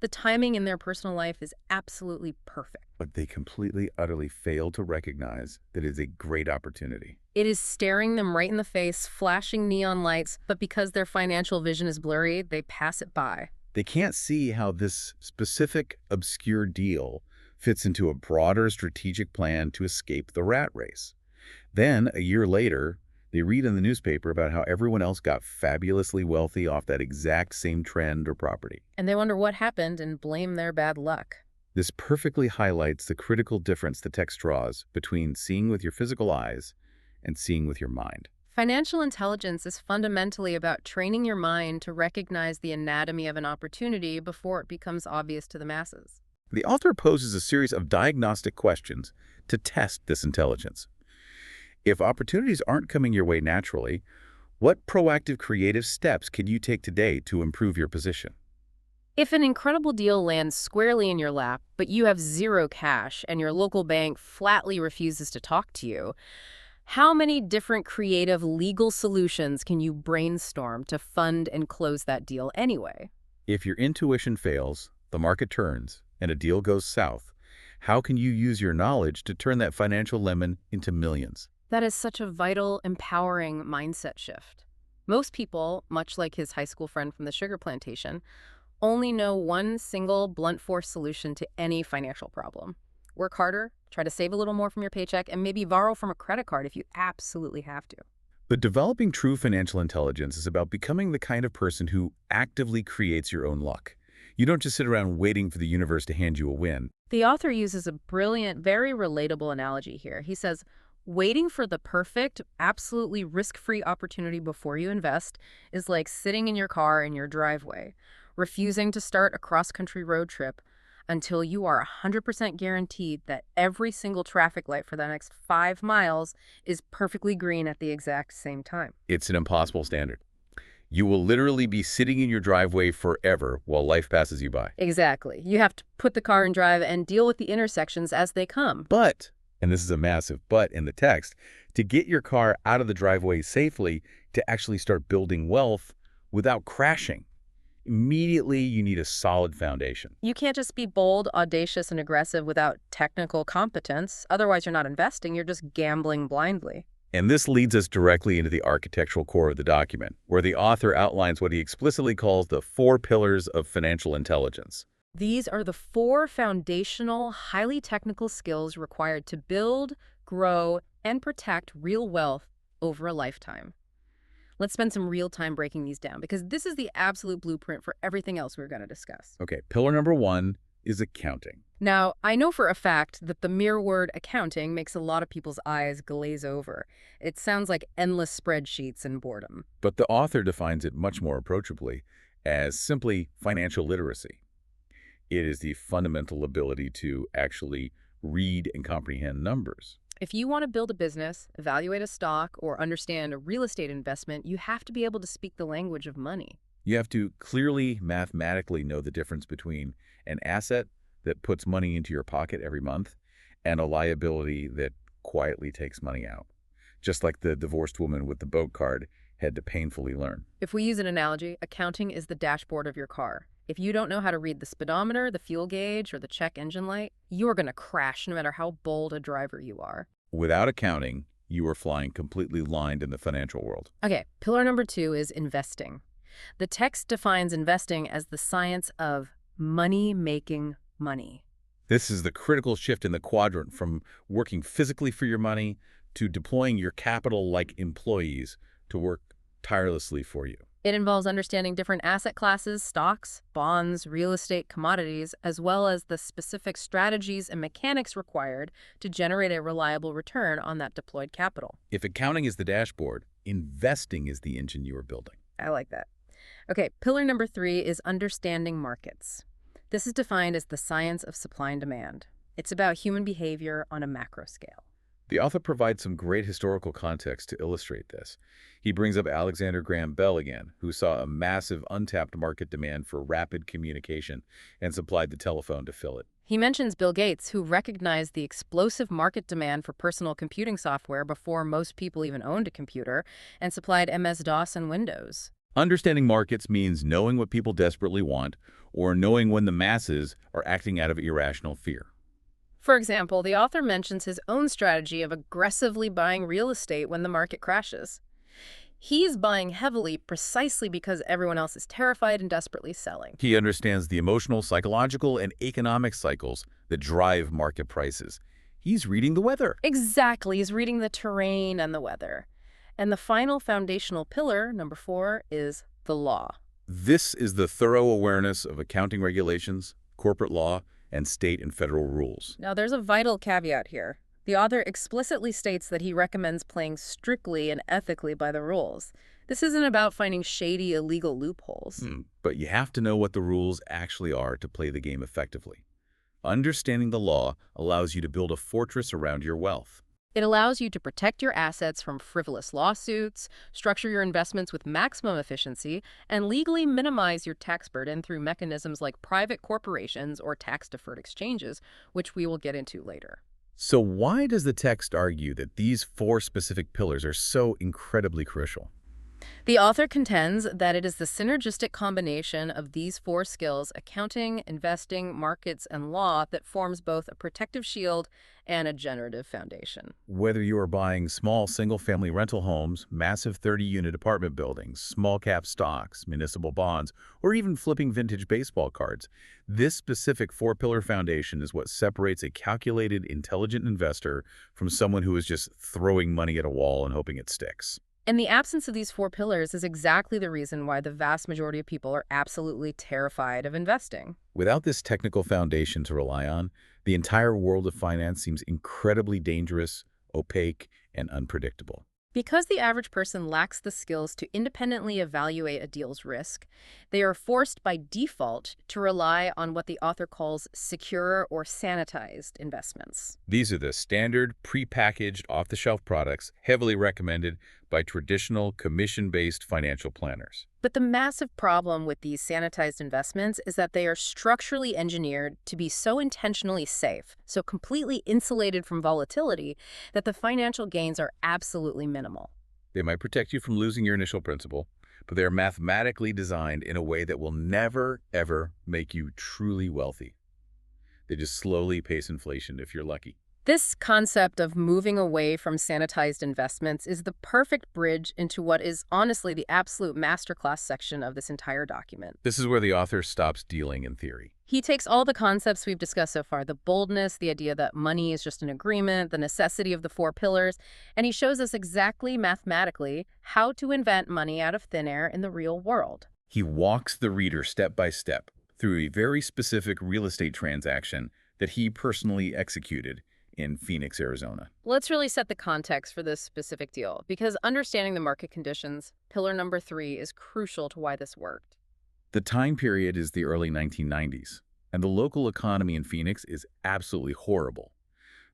The timing in their personal life is absolutely perfect. But they completely, utterly fail to recognize that it is a great opportunity. It is staring them right in the face, flashing neon lights, but because their financial vision is blurry, they pass it by. They can't see how this specific, obscure deal fits into a broader strategic plan to escape the rat race. Then, a year later, they read in the newspaper about how everyone else got fabulously wealthy off that exact same trend or property. And they wonder what happened and blame their bad luck. This perfectly highlights the critical difference the text draws between seeing with your physical eyes and seeing with your mind. Financial intelligence is fundamentally about training your mind to recognize the anatomy of an opportunity before it becomes obvious to the masses. The author poses a series of diagnostic questions to test this intelligence. If opportunities aren't coming your way naturally, what proactive creative steps can you take today to improve your position? If an incredible deal lands squarely in your lap, but you have zero cash and your local bank flatly refuses to talk to you, how many different creative legal solutions can you brainstorm to fund and close that deal anyway? If your intuition fails, the market turns, and a deal goes south, how can you use your knowledge to turn that financial lemon into millions? That is such a vital, empowering mindset shift. Most people, much like his high school friend from the sugar plantation, only know one single blunt force solution to any financial problem. Work harder, try to save a little more from your paycheck, and maybe borrow from a credit card if you absolutely have to. But developing true financial intelligence is about becoming the kind of person who actively creates your own luck. You don't just sit around waiting for the universe to hand you a win. The author uses a brilliant, very relatable analogy here. He says, waiting for the perfect, absolutely risk-free opportunity before you invest is like sitting in your car in your driveway, refusing to start a cross-country road trip until you are 100% guaranteed that every single traffic light for the next 5 miles is perfectly green at the exact same time. It's an impossible standard. You will literally be sitting in your driveway forever while life passes you by. Exactly. You have to put the car in drive and deal with the intersections as they come. But, and this is a massive but in the text, to get your car out of the driveway safely, to actually start building wealth without crashing, immediately you need a solid foundation. You can't just be bold, audacious, and aggressive without technical competence. Otherwise, you're not investing. You're just gambling blindly. And this leads us directly into the architectural core of the document, where the author outlines what he explicitly calls the 4 pillars of financial intelligence. These are the 4 foundational, highly technical skills required to build, grow, and protect real wealth over a lifetime. Let's spend some real time breaking these down, because this is the absolute blueprint for everything else we're going to discuss. Okay, pillar number 1 is accounting. Now, I know for a fact that the mere word accounting makes a lot of people's eyes glaze over. It sounds like endless spreadsheets and boredom. But the author defines it much more approachably as simply financial literacy. It is the fundamental ability to actually read and comprehend numbers. If you want to build a business, evaluate a stock, or understand a real estate investment, you have to be able to speak the language of money. You have to clearly mathematically know the difference between an asset that puts money into your pocket every month and a liability that quietly takes money out, just like the divorced woman with the boat card had to painfully learn. If we use an analogy, accounting is the dashboard of your car. If you don't know how to read the speedometer, the fuel gauge, or the check engine light, you're going to crash no matter how bold a driver you are. Without accounting, you are flying completely blind in the financial world. Okay, pillar number 2 is investing. The text defines investing as the science of money-making money. This is the critical shift in the quadrant from working physically for your money to deploying your capital like employees to work tirelessly for you. It involves understanding different asset classes, stocks, bonds, real estate, commodities, as well as the specific strategies and mechanics required to generate a reliable return on that deployed capital. If accounting is the dashboard, investing is the engine you are building. I like that. Okay, pillar number 3 is understanding markets. This is defined as the science of supply and demand. It's about human behavior on a macro scale. The author provides some great historical context to illustrate this. He brings up Alexander Graham Bell again, who saw a massive untapped market demand for rapid communication and supplied the telephone to fill it. He mentions Bill Gates, who recognized the explosive market demand for personal computing software before most people even owned a computer, and supplied MS-DOS and Windows. Understanding markets means knowing what people desperately want or knowing when the masses are acting out of irrational fear. For example, the author mentions his own strategy of aggressively buying real estate when the market crashes. He's buying heavily precisely because everyone else is terrified and desperately selling. He understands the emotional, psychological, and economic cycles that drive market prices. He's reading the weather. Exactly. He's reading the terrain and the weather. And the final foundational pillar, number 4, is the law. This is the thorough awareness of accounting regulations, corporate law, and state and federal rules. Now, there's a vital caveat here. The author explicitly states that he recommends playing strictly and ethically by the rules. This isn't about finding shady, illegal loopholes. But you have to know what the rules actually are to play the game effectively. Understanding the law allows you to build a fortress around your wealth. It allows you to protect your assets from frivolous lawsuits, structure your investments with maximum efficiency, and legally minimize your tax burden through mechanisms like private corporations or tax-deferred exchanges, which we will get into later. So why does the text argue that these 4 specific pillars are so incredibly crucial? The author contends that it is the synergistic combination of these 4 skills, accounting, investing, markets, and law, that forms both a protective shield and a generative foundation. Whether you are buying small single-family rental homes, massive 30-unit apartment buildings, small-cap stocks, municipal bonds, or even flipping vintage baseball cards, this specific 4-pillar foundation is what separates a calculated, intelligent investor from someone who is just throwing money at a wall and hoping it sticks. And the absence of these four pillars is exactly the reason why the vast majority of people are absolutely terrified of investing. Without this technical foundation to rely on, the entire world of finance seems incredibly dangerous, opaque, and unpredictable. Because the average person lacks the skills to independently evaluate a deal's risk, they are forced by default to rely on what the author calls secure or sanitized investments. These are the standard, prepackaged, off-the-shelf products heavily recommended by traditional commission-based financial planners. But the massive problem with these sanitized investments is that they are structurally engineered to be so intentionally safe, so completely insulated from volatility, that the financial gains are absolutely minimal. They might protect you from losing your initial principal, but they are mathematically designed in a way that will never, ever make you truly wealthy. They just slowly pace inflation if you're lucky. This concept of moving away from sanitized investments is the perfect bridge into what is honestly the absolute masterclass section of this entire document. This is where the author stops dealing in theory. He takes all the concepts we've discussed so far, the boldness, the idea that money is just an agreement, the necessity of the four pillars, and he shows us exactly mathematically how to invent money out of thin air in the real world. He walks the reader step by step through a very specific real estate transaction that he personally executed in Phoenix, Arizona. Let's really set the context for this specific deal, because understanding the market conditions, pillar number 3, is crucial to why this worked. The time period is the early 1990s, and the local economy in Phoenix is absolutely horrible.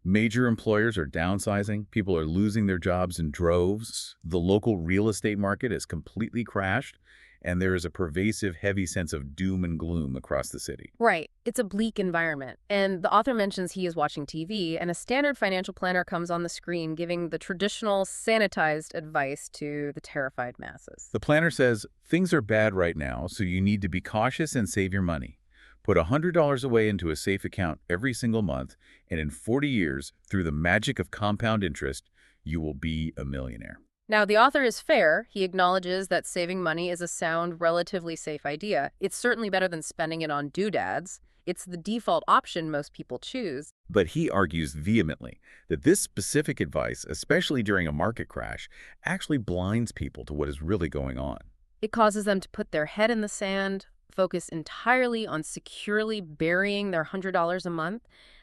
Major employers are downsizing, people are losing their jobs in droves, the local real estate market has completely crashed, and there is a pervasive, heavy sense of doom and gloom across the city. Right. It's a bleak environment. And the author mentions he is watching TV, and a standard financial planner comes on the screen giving the traditional sanitized advice to the terrified masses. The planner says, things are bad right now, so you need to be cautious and save your money. Put $100 away into a safe account every single month, and in 40 years, through the magic of compound interest, you will be a millionaire. Now, the author is fair. He acknowledges that saving money is a sound, relatively safe idea. It's certainly better than spending it on doodads. It's the default option most people choose. But he argues vehemently that this specific advice, especially during a market crash, actually blinds people to what is really going on. It causes them to put their head in the sand, focus entirely on securely burying their $100 a month,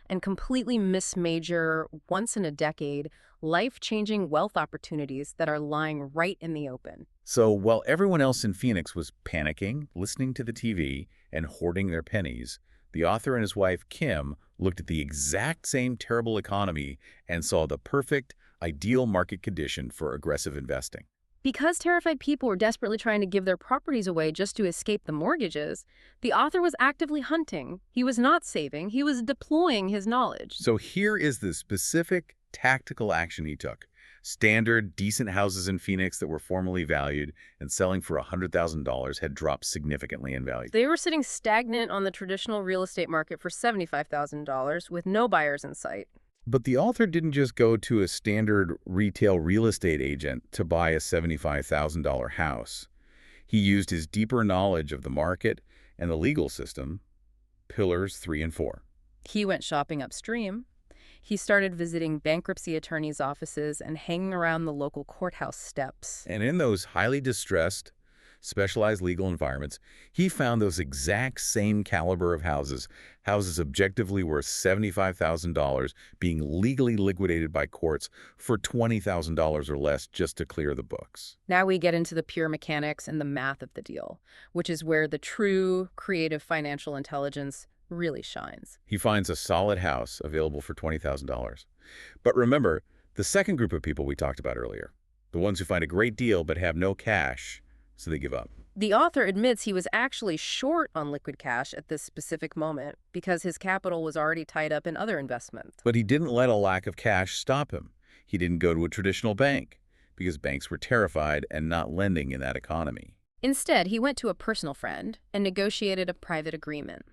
and completely mismajor, once in a decade, life-changing wealth opportunities that are lying right in the open. So while everyone else in Phoenix was panicking, listening to the TV, and hoarding their pennies, the author and his wife, Kim, looked at the exact same terrible economy and saw the perfect, ideal market condition for aggressive investing. Because terrified people were desperately trying to give their properties away just to escape the mortgages, the author was actively hunting. He was not saving. He was deploying his knowledge. So here is the specific tactical action he took. Standard, decent houses in Phoenix that were formerly valued and selling for $100,000 had dropped significantly in value. They were sitting stagnant on the traditional real estate market for $75,000 with no buyers in sight. But the author didn't just go to a standard retail real estate agent to buy a $75,000 house. He used his deeper knowledge of the market and the legal system, pillars 3 and 4. He went shopping upstream. He started visiting bankruptcy attorneys' offices and hanging around the local courthouse steps. And in those highly distressed, specialized legal environments, he found those exact same caliber of houses objectively worth $75,000 being legally liquidated by courts for $20,000 or less just to clear the books. Now we get into the pure mechanics and the math of the deal, which is where the true creative financial intelligence really shines. He finds a solid house available for $20,000. But remember, the second group of people we talked about earlier, the ones who find a great deal but have no cash, so they give up. The author admits he was actually short on liquid cash at this specific moment because his capital was already tied up in other investments. But he didn't let a lack of cash stop him. He didn't go to a traditional bank because banks were terrified and not lending in that economy. Instead, he went to a personal friend and negotiated a private agreement.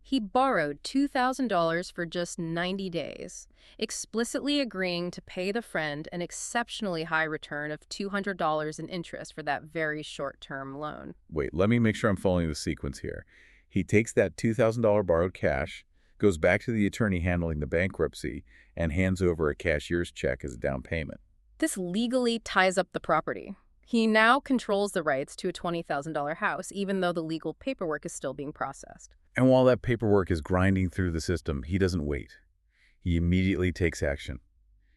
He borrowed $2,000 for just 90 days, explicitly agreeing to pay the friend an exceptionally high return of $200 in interest for that very short-term loan. Wait, let me make sure I'm following the sequence here. He takes that $2,000 borrowed cash, goes back to the attorney handling the bankruptcy, and hands over a cashier's check as a down payment. This legally ties up the property. He now controls the rights to a $20,000 house, even though the legal paperwork is still being processed. And while that paperwork is grinding through the system, he doesn't wait. He immediately takes action.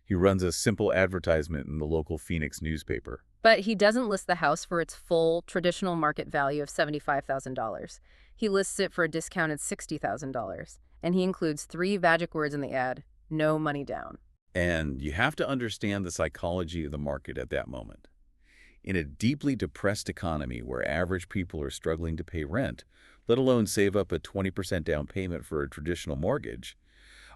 He runs a simple advertisement in the local Phoenix newspaper. But he doesn't list the house for its full, traditional market value of $75,000. He lists it for a discounted $60,000. And he includes 3 magic words in the ad: no money down. And you have to understand the psychology of the market at that moment. In a deeply depressed economy where average people are struggling to pay rent, let alone save up a 20% down payment for a traditional mortgage,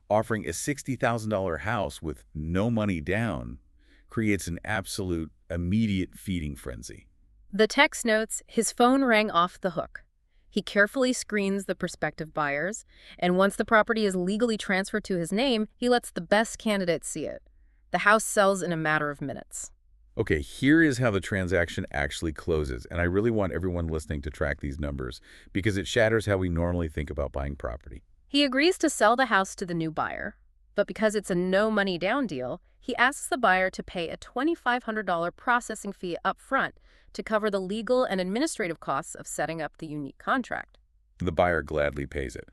offering a $60,000 house with no money down creates an absolute, immediate feeding frenzy. The text notes his phone rang off the hook. He carefully screens the prospective buyers, and once the property is legally transferred to his name, he lets the best candidates see it. The house sells in a matter of minutes. Okay, here is how the transaction actually closes, and I really want everyone listening to track these numbers because it shatters how we normally think about buying property. He agrees to sell the house to the new buyer, but because it's a no money down deal, he asks the buyer to pay a $2,500 processing fee up front to cover the legal and administrative costs of setting up the unique contract. The buyer gladly pays it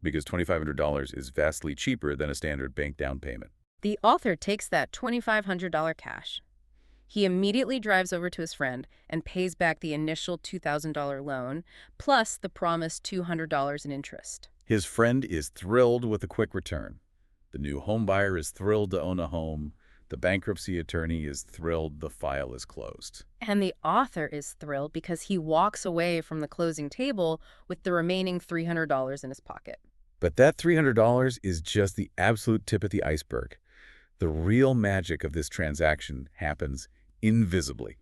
because $2,500 is vastly cheaper than a standard bank down payment. The author takes that $2,500 cash. He immediately drives over to his friend and pays back the initial $2,000 loan, plus the promised $200 in interest. His friend is thrilled with a quick return. The new home buyer is thrilled to own a home. The bankruptcy attorney is thrilled the file is closed. And the author is thrilled because he walks away from the closing table with the remaining $300 in his pocket. But that $300 is just the absolute tip of the iceberg. The real magic of this transaction happens invisibly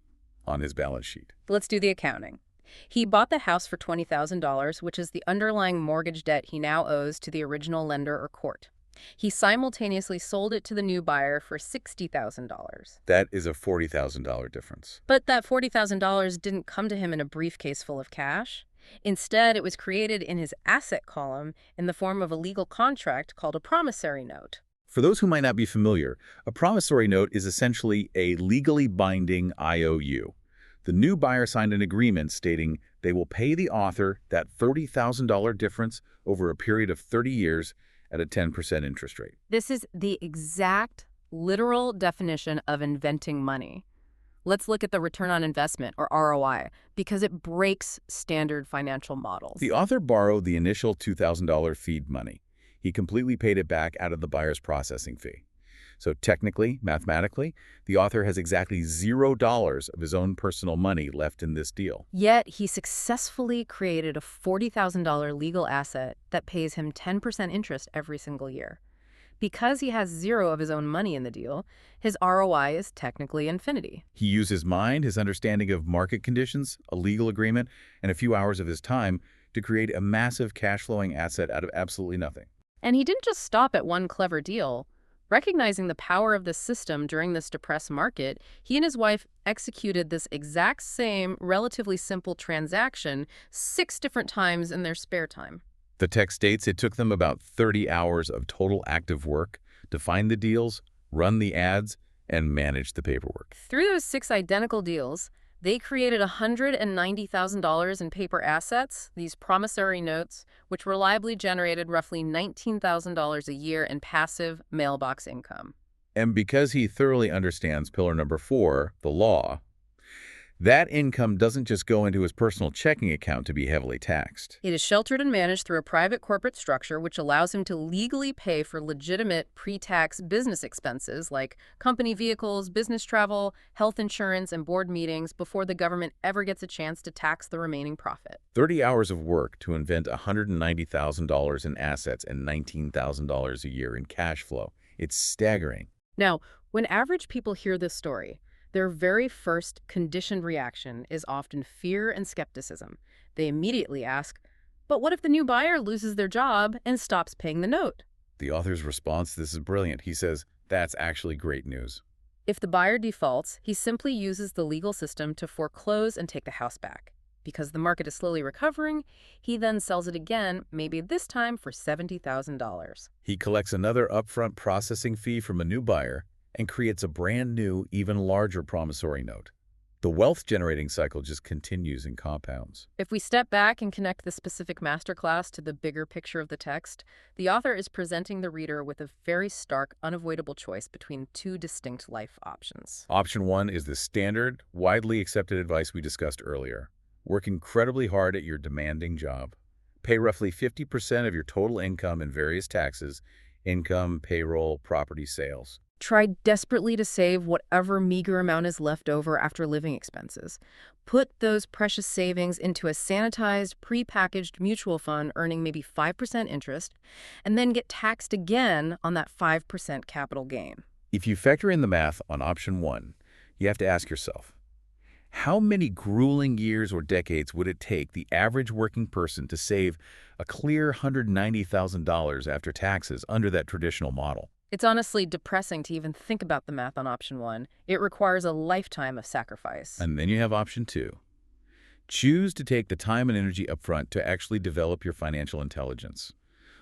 on his balance sheet. Let's do the accounting. He bought the house for $20,000, which is the underlying mortgage debt he now owes to the original lender or court. He simultaneously sold it to the new buyer for $60,000. That is a $40,000 difference. But that $40,000 didn't come to him in a briefcase full of cash. Instead, it was created in his asset column in the form of a legal contract called a promissory note. For those who might not be familiar, a promissory note is essentially a legally binding IOU. The new buyer signed an agreement stating they will pay the author that $30,000 difference over a period of 30 years at a 10% interest rate. This is the exact, literal definition of inventing money. Let's look at the return on investment, or ROI, because it breaks standard financial models. The author borrowed the initial $2,000 feed money. He completely paid it back out of the buyer's processing fee. So technically, mathematically, the author has exactly $0 of his own personal money left in this deal. Yet he successfully created a $40,000 legal asset that pays him 10% interest every single year. Because he has zero of his own money in the deal, his ROI is technically infinity. He used his mind, his understanding of market conditions, a legal agreement, and a few hours of his time to create a massive cash-flowing asset out of absolutely nothing. And he didn't just stop at one clever deal. Recognizing the power of the system during this depressed market, he and his wife executed this exact same, relatively simple transaction 6 different times in their spare time. The text states it took them about 30 hours of total active work to find the deals, run the ads, and manage the paperwork. Through those 6 identical deals, they created $190,000 in paper assets, these promissory notes, which reliably generated roughly $19,000 a year in passive mailbox income. And because he thoroughly understands pillar number 4, the law, that income doesn't just go into his personal checking account to be heavily taxed. It is sheltered and managed through a private corporate structure which allows him to legally pay for legitimate pre-tax business expenses like company vehicles, business travel, health insurance, and board meetings before the government ever gets a chance to tax the remaining profit. 30 hours of work to invent $190,000 in assets and $19,000 a year in cash flow. It's staggering. Now, when average people hear this story, their very first conditioned reaction is often fear and skepticism. They immediately ask, but what if the new buyer loses their job and stops paying the note? The author's response to this is brilliant. He says, that's actually great news. If the buyer defaults, he simply uses the legal system to foreclose and take the house back. Because the market is slowly recovering, he then sells it again, maybe this time for $70,000. He collects another upfront processing fee from a new buyer, and creates a brand new, even larger promissory note. The wealth-generating cycle just continues and compounds. If we step back and connect the specific masterclass to the bigger picture of the text, the author is presenting the reader with a very stark, unavoidable choice between two distinct life options. Option 1 is the standard, widely accepted advice we discussed earlier. Work incredibly hard at your demanding job. Pay roughly 50% of your total income in various taxes, income, payroll, property sales. Try desperately to save whatever meager amount is left over after living expenses. Put those precious savings into a sanitized, prepackaged mutual fund earning maybe 5% interest, and then get taxed again on that 5% capital gain. If you factor in the math on option 1, you have to ask yourself, how many grueling years or decades would it take the average working person to save a clear $190,000 after taxes under that traditional model? It's honestly depressing to even think about the math on option 1. It requires a lifetime of sacrifice. And then you have option 2. Choose to take the time and energy upfront to actually develop your financial intelligence.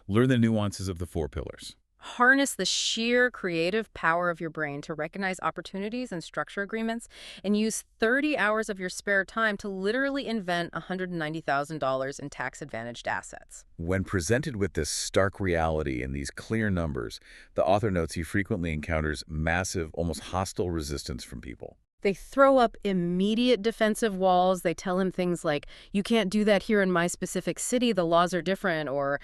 Learn the nuances of the 4 pillars. Harness the sheer creative power of your brain to recognize opportunities and structure agreements, and use 30 hours of your spare time to literally invent $190,000 in tax-advantaged assets. When presented with this stark reality and these clear numbers, the author notes he frequently encounters massive, almost hostile resistance from people. They throw up immediate defensive walls. They tell him things like, "You can't do that here in my specific city, the laws are different," or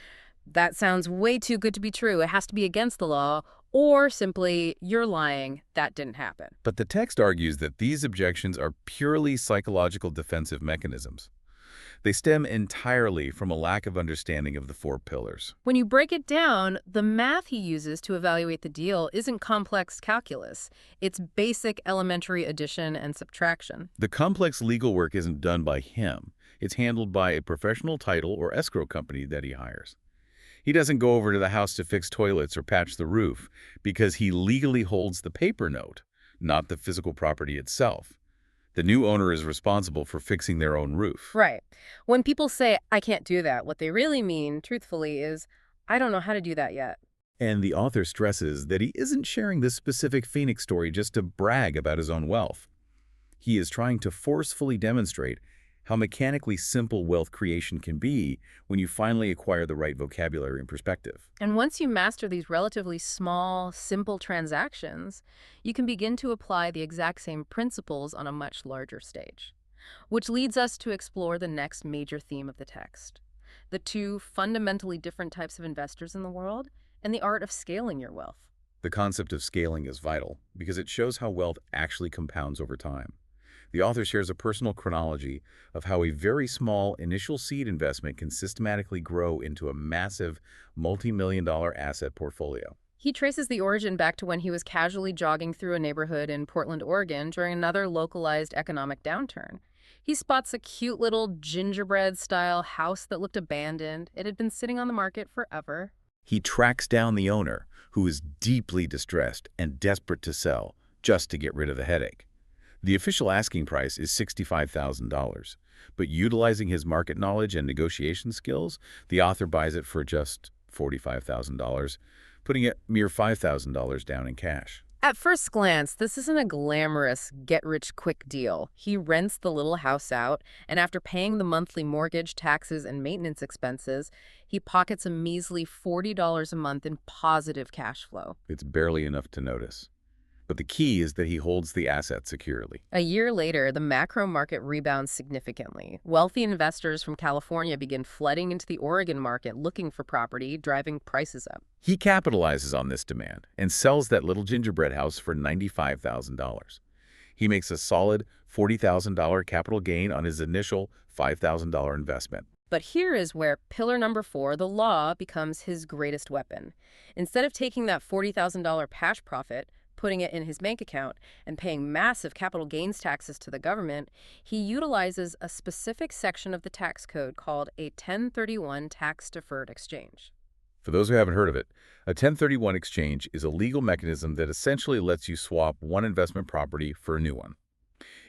"That sounds way too good to be true, it has to be against the law," or simply, "You're lying, that didn't happen." But the text argues that these objections are purely psychological defensive mechanisms. They stem entirely from a lack of understanding of the 4 pillars. When you break it down, the math he uses to evaluate the deal isn't complex calculus. It's basic elementary addition and subtraction. The complex legal work isn't done by him. It's handled by a professional title or escrow company that he hires. He doesn't go over to the house to fix toilets or patch the roof because he legally holds the paper note, not the physical property itself. The new owner is responsible for fixing their own roof. Right. When people say, "I can't do that," what they really mean, truthfully, is, "I don't know how to do that yet." And the author stresses that he isn't sharing this specific Phoenix story just to brag about his own wealth. He is trying to forcefully demonstrate how mechanically simple wealth creation can be when you finally acquire the right vocabulary and perspective. And once you master these relatively small, simple transactions, you can begin to apply the exact same principles on a much larger stage. Which leads us to explore the next major theme of the text: the 2 fundamentally different types of investors in the world and the art of scaling your wealth. The concept of scaling is vital because it shows how wealth actually compounds over time. The author shares a personal chronology of how a very small initial seed investment can systematically grow into a massive multi-million-dollar asset portfolio. He traces the origin back to when he was casually jogging through a neighborhood in Portland, Oregon during another localized economic downturn. He spots a cute little gingerbread-style house that looked abandoned. It had been sitting on the market forever. He tracks down the owner, who is deeply distressed and desperate to sell just to get rid of the headache. The official asking price is $65,000, but utilizing his market knowledge and negotiation skills, the author buys it for just $45,000, putting a mere $5,000 down in cash. At first glance, this isn't a glamorous, get-rich-quick deal. He rents the little house out, and after paying the monthly mortgage, taxes, and maintenance expenses, he pockets a measly $40 a month in positive cash flow. It's barely enough to notice. But the key is that he holds the asset securely. A year later, the macro market rebounds significantly. Wealthy investors from California begin flooding into the Oregon market looking for property, driving prices up. He capitalizes on this demand and sells that little gingerbread house for $95,000. He makes a solid $40,000 capital gain on his initial $5,000 investment. But here is where pillar number 4, the law, becomes his greatest weapon. Instead of taking that $40,000 cash profit, putting it in his bank account, and paying massive capital gains taxes to the government, he utilizes a specific section of the tax code called a 1031 tax-deferred exchange. For those who haven't heard of it, a 1031 exchange is a legal mechanism that essentially lets you swap one investment property for a new one.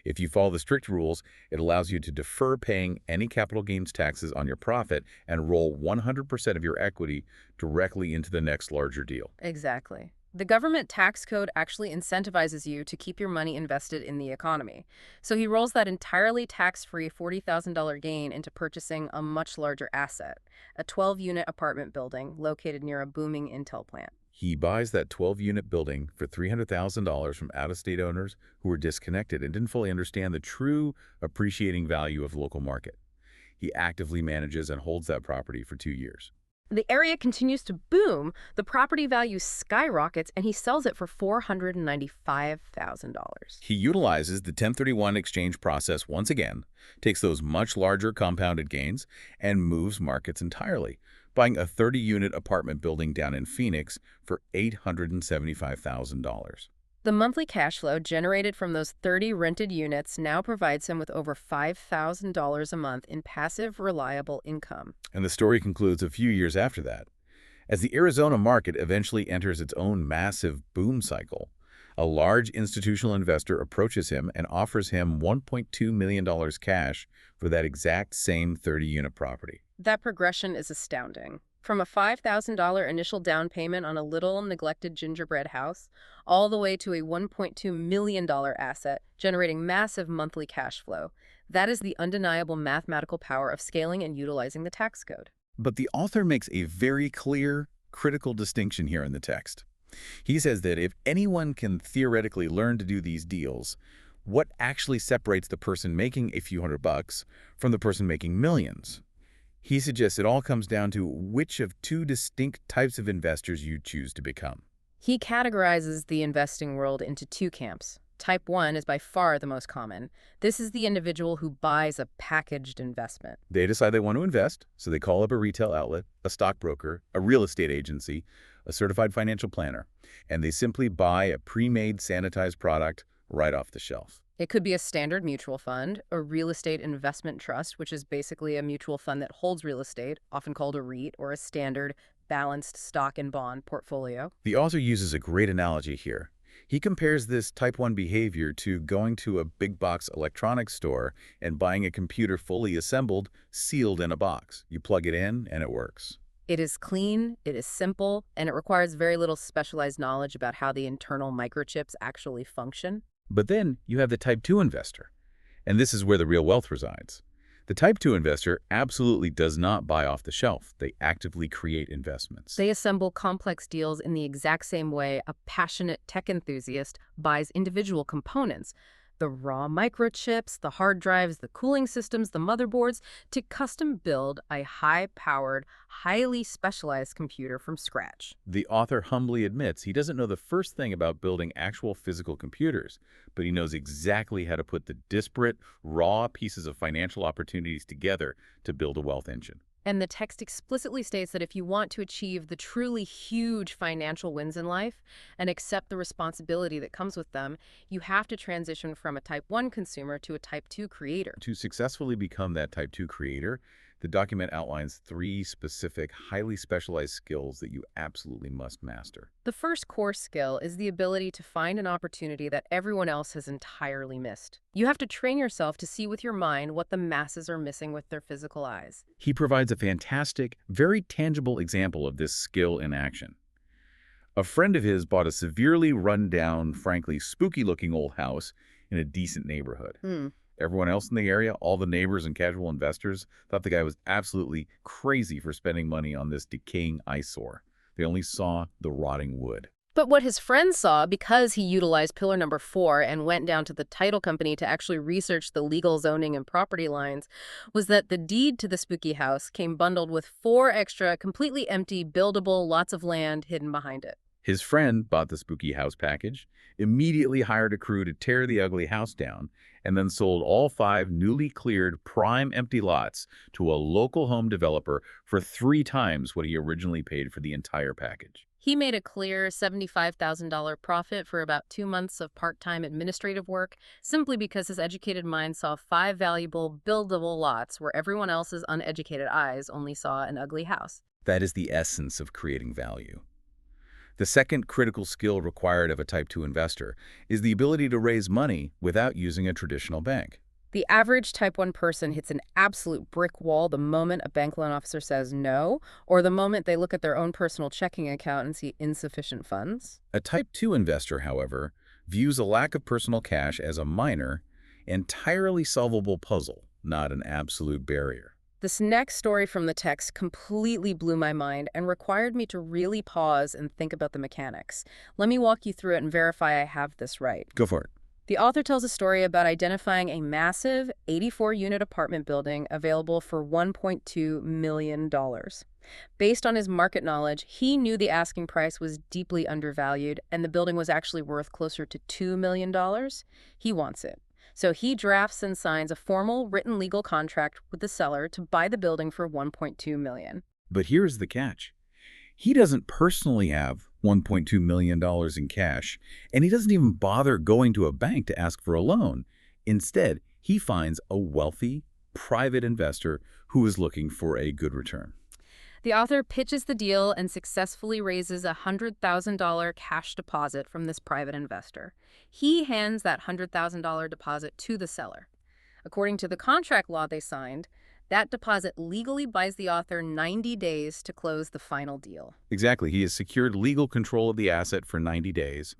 If you follow the strict rules, it allows you to defer paying any capital gains taxes on your profit and roll 100% of your equity directly into the next larger deal. Exactly. The government tax code actually incentivizes you to keep your money invested in the economy. So he rolls that entirely tax-free $40,000 gain into purchasing a much larger asset, a 12-unit apartment building located near a booming Intel plant. He buys that 12-unit building for $300,000 from out-of-state owners who were disconnected and didn't fully understand the true appreciating value of the local market. He actively manages and holds that property for 2 years. The area continues to boom, the property value skyrockets, and he sells it for $495,000. He utilizes the 1031 exchange process once again, takes those much larger compounded gains, and moves markets entirely, buying a 30-unit apartment building down in Phoenix for $875,000. The monthly cash flow generated from those 30 rented units now provides him with over $5,000 a month in passive, reliable income. And the story concludes a few years after that. As the Arizona market eventually enters its own massive boom cycle, a large institutional investor approaches him and offers him $1.2 million cash for that exact same 30-unit property. That progression is astounding. From a $5,000 initial down payment on a little neglected gingerbread house, all the way to a $1.2 million asset, generating massive monthly cash flow. That is the undeniable mathematical power of scaling and utilizing the tax code. But the author makes a very clear, critical distinction here in the text. He says that if anyone can theoretically learn to do these deals, what actually separates the person making a few $100 from the person making millions? He suggests it all comes down to which of two distinct types of investors you choose to become. He categorizes the investing world into two camps. Type 1 is by far the most common. This is the individual who buys a packaged investment. They decide they want to invest, so they call up a retail outlet, a stockbroker, a real estate agency, a certified financial planner, and they simply buy a pre-made sanitized product right off the shelf. It could be a standard mutual fund, a real estate investment trust, which is basically a mutual fund that holds real estate, often called a REIT, or a standard balanced stock and bond portfolio. The author uses a great analogy here. He compares this type 1 behavior to going to a big box electronics store and buying a computer fully assembled, sealed in a box. You plug it in and it works. It is clean, it is simple, and it requires very little specialized knowledge about how the internal microchips actually function. But then you have the type 2 investor, and this is where the real wealth resides. The type 2 investor absolutely does not buy off the shelf. They actively create investments. They assemble complex deals in the exact same way a passionate tech enthusiast buys individual components, the raw microchips, the hard drives, the cooling systems, the motherboards, to custom build a high-powered, highly specialized computer from scratch. The author humbly admits he doesn't know the first thing about building actual physical computers, but he knows exactly how to put the disparate, raw pieces of financial opportunities together to build a wealth engine. And the text explicitly states that if you want to achieve the truly huge financial wins in life and accept the responsibility that comes with them, you have to transition from a Type 1 consumer to a Type 2 creator. To successfully become that Type 2 creator, the document outlines 3 specific, highly specialized skills that you absolutely must master. The first core skill is the ability to find an opportunity that everyone else has entirely missed. You have to train yourself to see with your mind what the masses are missing with their physical eyes. He provides a fantastic, very tangible example of this skill in action. A friend of his bought a severely run-down, frankly spooky-looking old house in a decent neighborhood. Everyone else in the area, all the neighbors and casual investors, thought the guy was absolutely crazy for spending money on this decaying eyesore. They only saw the rotting wood. But what his friends saw, because he utilized pillar number 4 and went down to the title company to actually research the legal zoning and property lines, was that the deed to the spooky house came bundled with 4 extra, completely empty, buildable lots of land hidden behind it. His friend bought the spooky house package, immediately hired a crew to tear the ugly house down, and then sold all 5 newly cleared prime empty lots to a local home developer for 3 times what he originally paid for the entire package. He made a clear $75,000 profit for about 2 months of part-time administrative work, simply because his educated mind saw 5 valuable, buildable lots where everyone else's uneducated eyes only saw an ugly house. That is the essence of creating value. The second critical skill required of a Type 2 investor is the ability to raise money without using a traditional bank. The average Type 1 person hits an absolute brick wall the moment a bank loan officer says no, or the moment they look at their own personal checking account and see insufficient funds. A Type 2 investor, however, views a lack of personal cash as a minor, entirely solvable puzzle, not an absolute barrier. This next story from the text completely blew my mind and required me to really pause and think about the mechanics. Let me walk you through it and verify I have this right. Go for it. The author tells a story about identifying a massive 84-unit apartment building available for $1.2 million. Based on his market knowledge, he knew the asking price was deeply undervalued and the building was actually worth closer to $2 million. He wants it. So he drafts and signs a formal written legal contract with the seller to buy the building for $1.2 million. But here's the catch. He doesn't personally have $1.2 million in cash, and he doesn't even bother going to a bank to ask for a loan. Instead, he finds a wealthy, private investor who is looking for a good return. The author pitches the deal and successfully raises a $100,000 cash deposit from this private investor. He hands that $100,000 deposit to the seller. According to the contract law they signed, that deposit legally buys the author 90 days to close the final deal. Exactly. He has secured legal control of the asset for 90 days.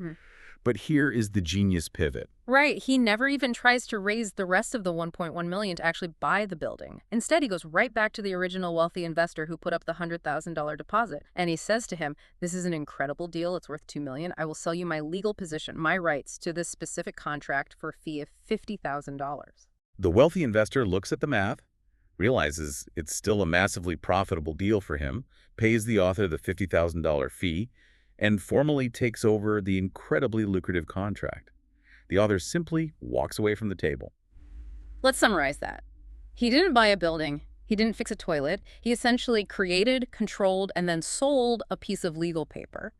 But here is the genius pivot. Right. He never even tries to raise the rest of the $1.1 million to actually buy the building. Instead, he goes right back to the original wealthy investor who put up the $100,000 deposit. And he says to him, "This is an incredible deal. It's worth $2 million. I will sell you my legal position, my rights to this specific contract for a fee of $50,000. The wealthy investor looks at the math, realizes it's still a massively profitable deal for him, pays the author the $50,000 fee, and formally takes over the incredibly lucrative contract. The author simply walks away from the table. Let's summarize that. He didn't buy a building. He didn't fix a toilet. He essentially created, controlled, and then sold a piece of legal paper.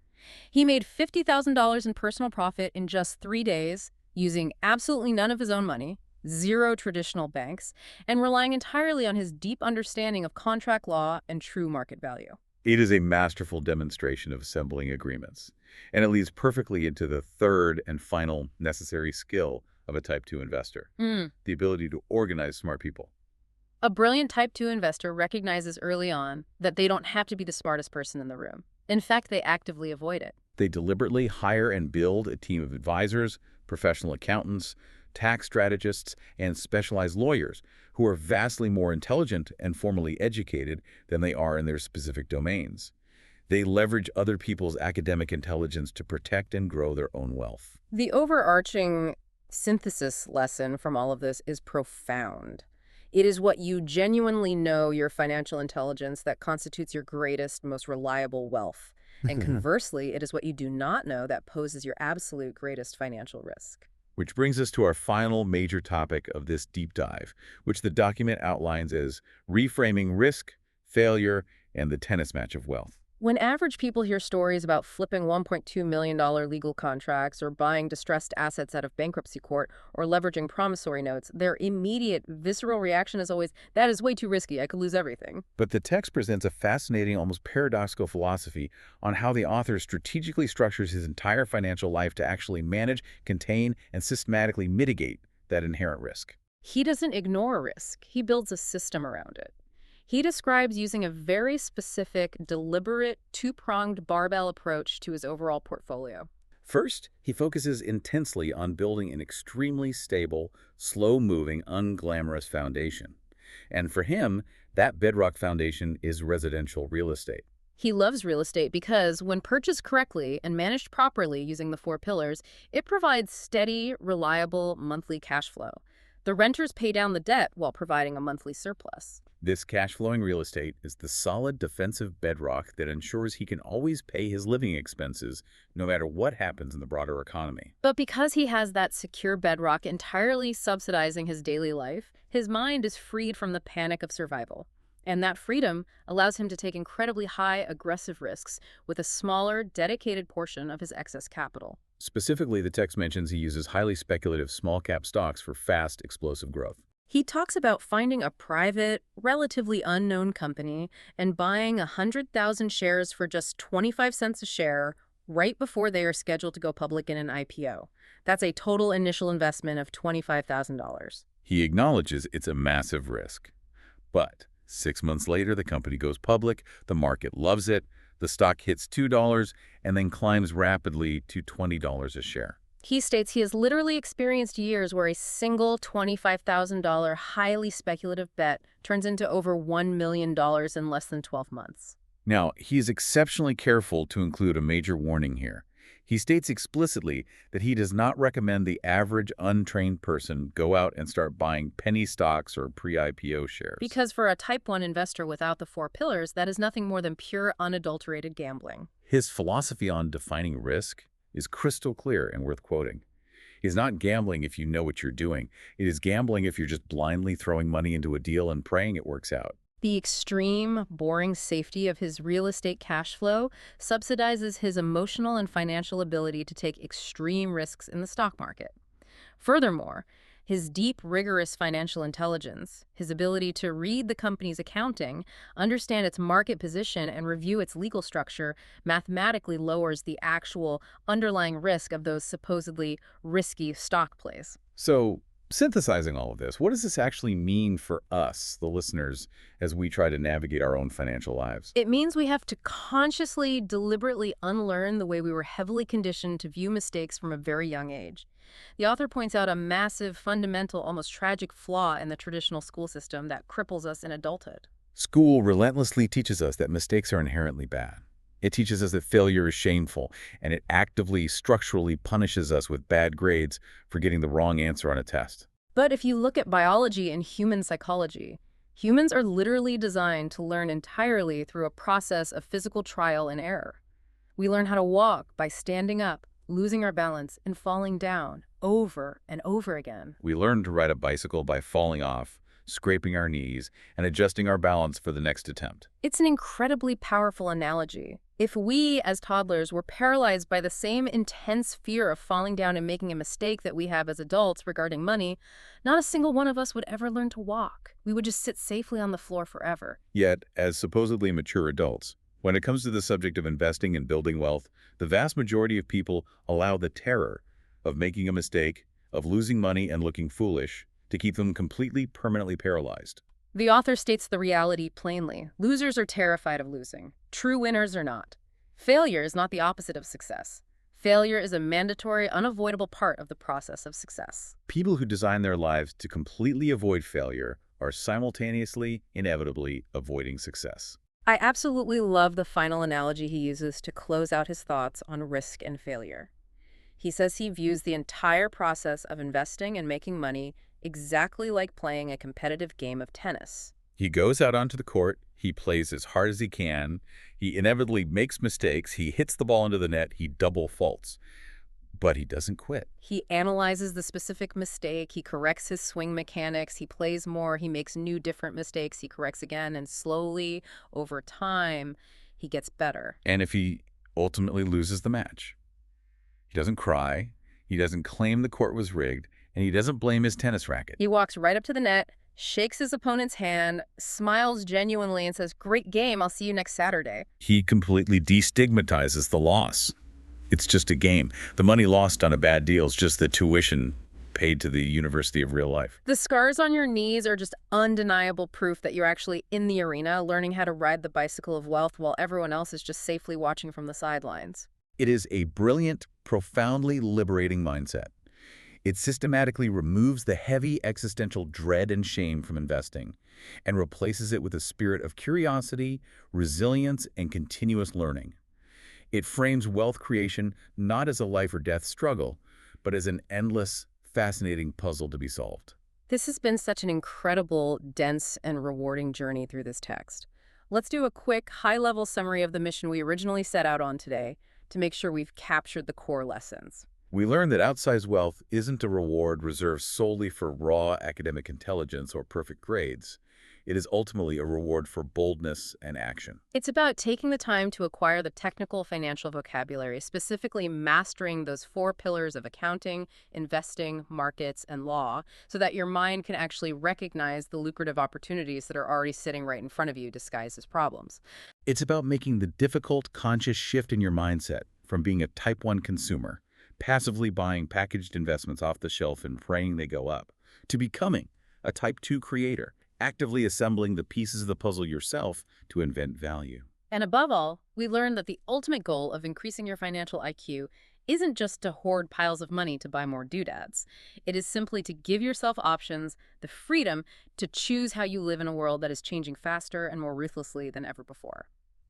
He made $50,000 in personal profit in just 3 days, using absolutely none of his own money, 0 traditional banks, and relying entirely on his deep understanding of contract law and true market value. It is a masterful demonstration of assembling agreements, and it leads perfectly into the third and final necessary skill of a Type 2 investor, the ability to organize smart people. A brilliant Type 2 investor recognizes early on that they don't have to be the smartest person in the room. In fact, they actively avoid it. They deliberately hire and build a team of advisors, professional accountants, tax strategists, and specialized lawyers who are vastly more intelligent and formally educated than they are in their specific domains. They leverage other people's academic intelligence to protect and grow their own wealth. The overarching synthesis lesson from all of this is profound. It is what you genuinely know, your financial intelligence, that constitutes your greatest, most reliable wealth. And conversely, it is what you do not know that poses your absolute greatest financial risk. Which brings us to our final major topic of this deep dive, which the document outlines as reframing risk, failure, and the tennis match of wealth. When average people hear stories about flipping $1.2 million legal contracts or buying distressed assets out of bankruptcy court or leveraging promissory notes, their immediate, visceral reaction is always, "That is way too risky. I could lose everything." But the text presents a fascinating, almost paradoxical philosophy on how the author strategically structures his entire financial life to actually manage, contain, and systematically mitigate that inherent risk. He doesn't ignore risk. He builds a system around it. He describes using a very specific, deliberate, two-pronged barbell approach to his overall portfolio. First, he focuses intensely on building an extremely stable, slow-moving, unglamorous foundation. And for him, that bedrock foundation is residential real estate. He loves real estate because, when purchased correctly and managed properly using the 4 pillars, it provides steady, reliable monthly cash flow. The renters pay down the debt while providing a monthly surplus. This cash-flowing real estate is the solid defensive bedrock that ensures he can always pay his living expenses no matter what happens in the broader economy. But because he has that secure bedrock entirely subsidizing his daily life, his mind is freed from the panic of survival. And that freedom allows him to take incredibly high, aggressive risks with a smaller, dedicated portion of his excess capital. Specifically, the text mentions he uses highly speculative small-cap stocks for fast, explosive growth. He talks about finding a private, relatively unknown company and buying 100,000 shares for just 25 cents a share right before they are scheduled to go public in an IPO. That's a total initial investment of $25,000. He acknowledges it's a massive risk. But 6 months later, the company goes public, the market loves it, the stock hits $2 and then climbs rapidly to $20 a share. He states he has literally experienced years where a single $25,000 highly speculative bet turns into over $1 million in less than 12 months. Now, he is exceptionally careful to include a major warning here. He states explicitly that he does not recommend the average untrained person go out and start buying penny stocks or pre-IPO shares. Because for a Type 1 investor without the four pillars, that is nothing more than pure, unadulterated gambling. His philosophy on defining risk is crystal clear and worth quoting. It's not gambling if you know what you're doing. It is gambling if you're just blindly throwing money into a deal and praying it works out. The extreme, boring safety of his real estate cash flow subsidizes his emotional and financial ability to take extreme risks in the stock market. Furthermore, his deep, rigorous financial intelligence, his ability to read the company's accounting, understand its market position, and review its legal structure mathematically lowers the actual underlying risk of those supposedly risky stock plays. So, synthesizing all of this, what does this actually mean for us, the listeners, as we try to navigate our own financial lives? It means we have to consciously, deliberately unlearn the way we were heavily conditioned to view mistakes from a very young age. The author points out a massive, fundamental, almost tragic flaw in the traditional school system that cripples us in adulthood. School relentlessly teaches us that mistakes are inherently bad. It teaches us that failure is shameful, and it actively, structurally punishes us with bad grades for getting the wrong answer on a test. But if you look at biology and human psychology, humans are literally designed to learn entirely through a process of physical trial and error. We learn how to walk by standing up, losing our balance, and falling down over and over again. We learn to ride a bicycle by falling off, scraping our knees, and adjusting our balance for the next attempt. It's an incredibly powerful analogy. If we, as toddlers, were paralyzed by the same intense fear of falling down and making a mistake that we have as adults regarding money, not a single one of us would ever learn to walk. We would just sit safely on the floor forever. Yet, as supposedly mature adults, when it comes to the subject of investing and building wealth, the vast majority of people allow the terror of making a mistake, of losing money and looking foolish, to keep them completely, permanently paralyzed. The author states the reality plainly. Losers are terrified of losing. True winners are not. Failure is not the opposite of success. Failure is a mandatory, unavoidable part of the process of success. People who design their lives to completely avoid failure are simultaneously, inevitably, avoiding success. I absolutely love the final analogy he uses to close out his thoughts on risk and failure. He says he views the entire process of investing and making money exactly like playing a competitive game of tennis. He goes out onto the court, he plays as hard as he can, he inevitably makes mistakes, he hits the ball into the net, he double faults. But he doesn't quit. He analyzes the specific mistake, he corrects his swing mechanics, he plays more, he makes new different mistakes, he corrects again, and slowly, over time, he gets better. And if he ultimately loses the match, he doesn't cry, he doesn't claim the court was rigged, and he doesn't blame his tennis racket. He walks right up to the net, shakes his opponent's hand, smiles genuinely, and says, "Great game, I'll see you next Saturday." He completely destigmatizes the loss. It's just a game. The money lost on a bad deal is just the tuition paid to the University of Real Life. The scars on your knees are just undeniable proof that you're actually in the arena, learning how to ride the bicycle of wealth while everyone else is just safely watching from the sidelines. It is a brilliant, profoundly liberating mindset. It systematically removes the heavy existential dread and shame from investing and replaces it with a spirit of curiosity, resilience, and continuous learning. It frames wealth creation not as a life or death struggle, but as an endless, fascinating puzzle to be solved. This has been such an incredible, dense, and rewarding journey through this text. Let's do a quick, high-level summary of the mission we originally set out on today to make sure we've captured the core lessons. We learned that outsized wealth isn't a reward reserved solely for raw academic intelligence or perfect grades. It is ultimately a reward for boldness and action. It's about taking the time to acquire the technical financial vocabulary, specifically mastering those 4 pillars of accounting, investing, markets, and law, so that your mind can actually recognize the lucrative opportunities that are already sitting right in front of you disguised as problems. It's about making the difficult, conscious shift in your mindset from being a Type 1 consumer, passively buying packaged investments off the shelf and praying they go up, to becoming a type 2 creator, actively assembling the pieces of the puzzle yourself to invent value. And above all, we learned that the ultimate goal of increasing your financial IQ isn't just to hoard piles of money to buy more doodads. It is simply to give yourself options, the freedom to choose how you live in a world that is changing faster and more ruthlessly than ever before.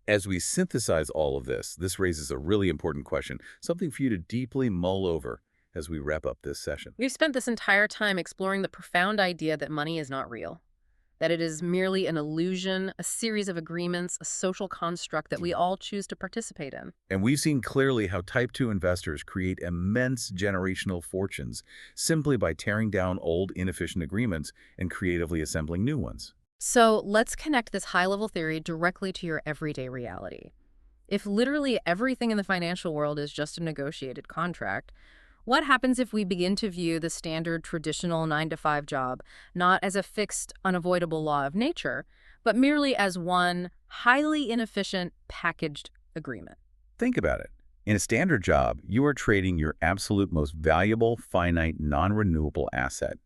As we synthesize all of this raises a really important question, something for you to deeply mull over as we wrap up this session. We've spent this entire time exploring the profound idea that money is not real, that it is merely an illusion, a series of agreements, a social construct that we all choose to participate in. And we've seen clearly how type 2 investors create immense generational fortunes simply by tearing down old, inefficient agreements and creatively assembling new ones. So let's connect this high-level theory directly to your everyday reality. If literally everything in the financial world is just a negotiated contract, what happens if we begin to view the standard traditional 9-to-5 job not as a fixed, unavoidable law of nature, but merely as one highly inefficient packaged agreement? Think about it. In a standard job, you are trading your absolute most valuable, finite, non-renewable asset,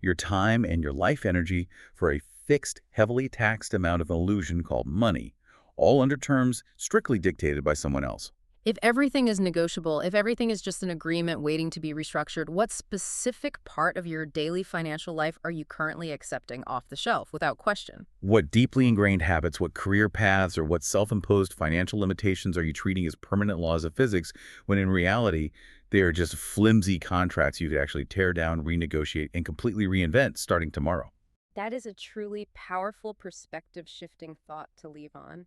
your time and your life energy, for a fixed, heavily taxed amount of illusion called money, all under terms strictly dictated by someone else. If everything is negotiable, if everything is just an agreement waiting to be restructured, what specific part of your daily financial life are you currently accepting off the shelf without question? What deeply ingrained habits, what career paths, or what self-imposed financial limitations are you treating as permanent laws of physics when in reality they are just flimsy contracts you could actually tear down, renegotiate, and completely reinvent starting tomorrow? That is a truly powerful perspective-shifting thought to leave on.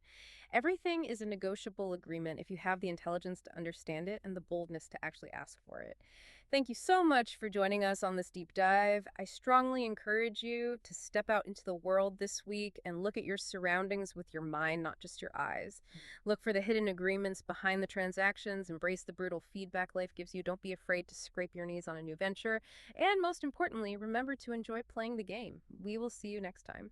Everything is a negotiable agreement if you have the intelligence to understand it and the boldness to actually ask for it. Thank you so much for joining us on this deep dive. I strongly encourage you to step out into the world this week and look at your surroundings with your mind, not just your eyes. Look for the hidden agreements behind the transactions, embrace the brutal feedback life gives you, don't be afraid to scrape your knees on a new venture, and most importantly, remember to enjoy playing the game. We will see you next time.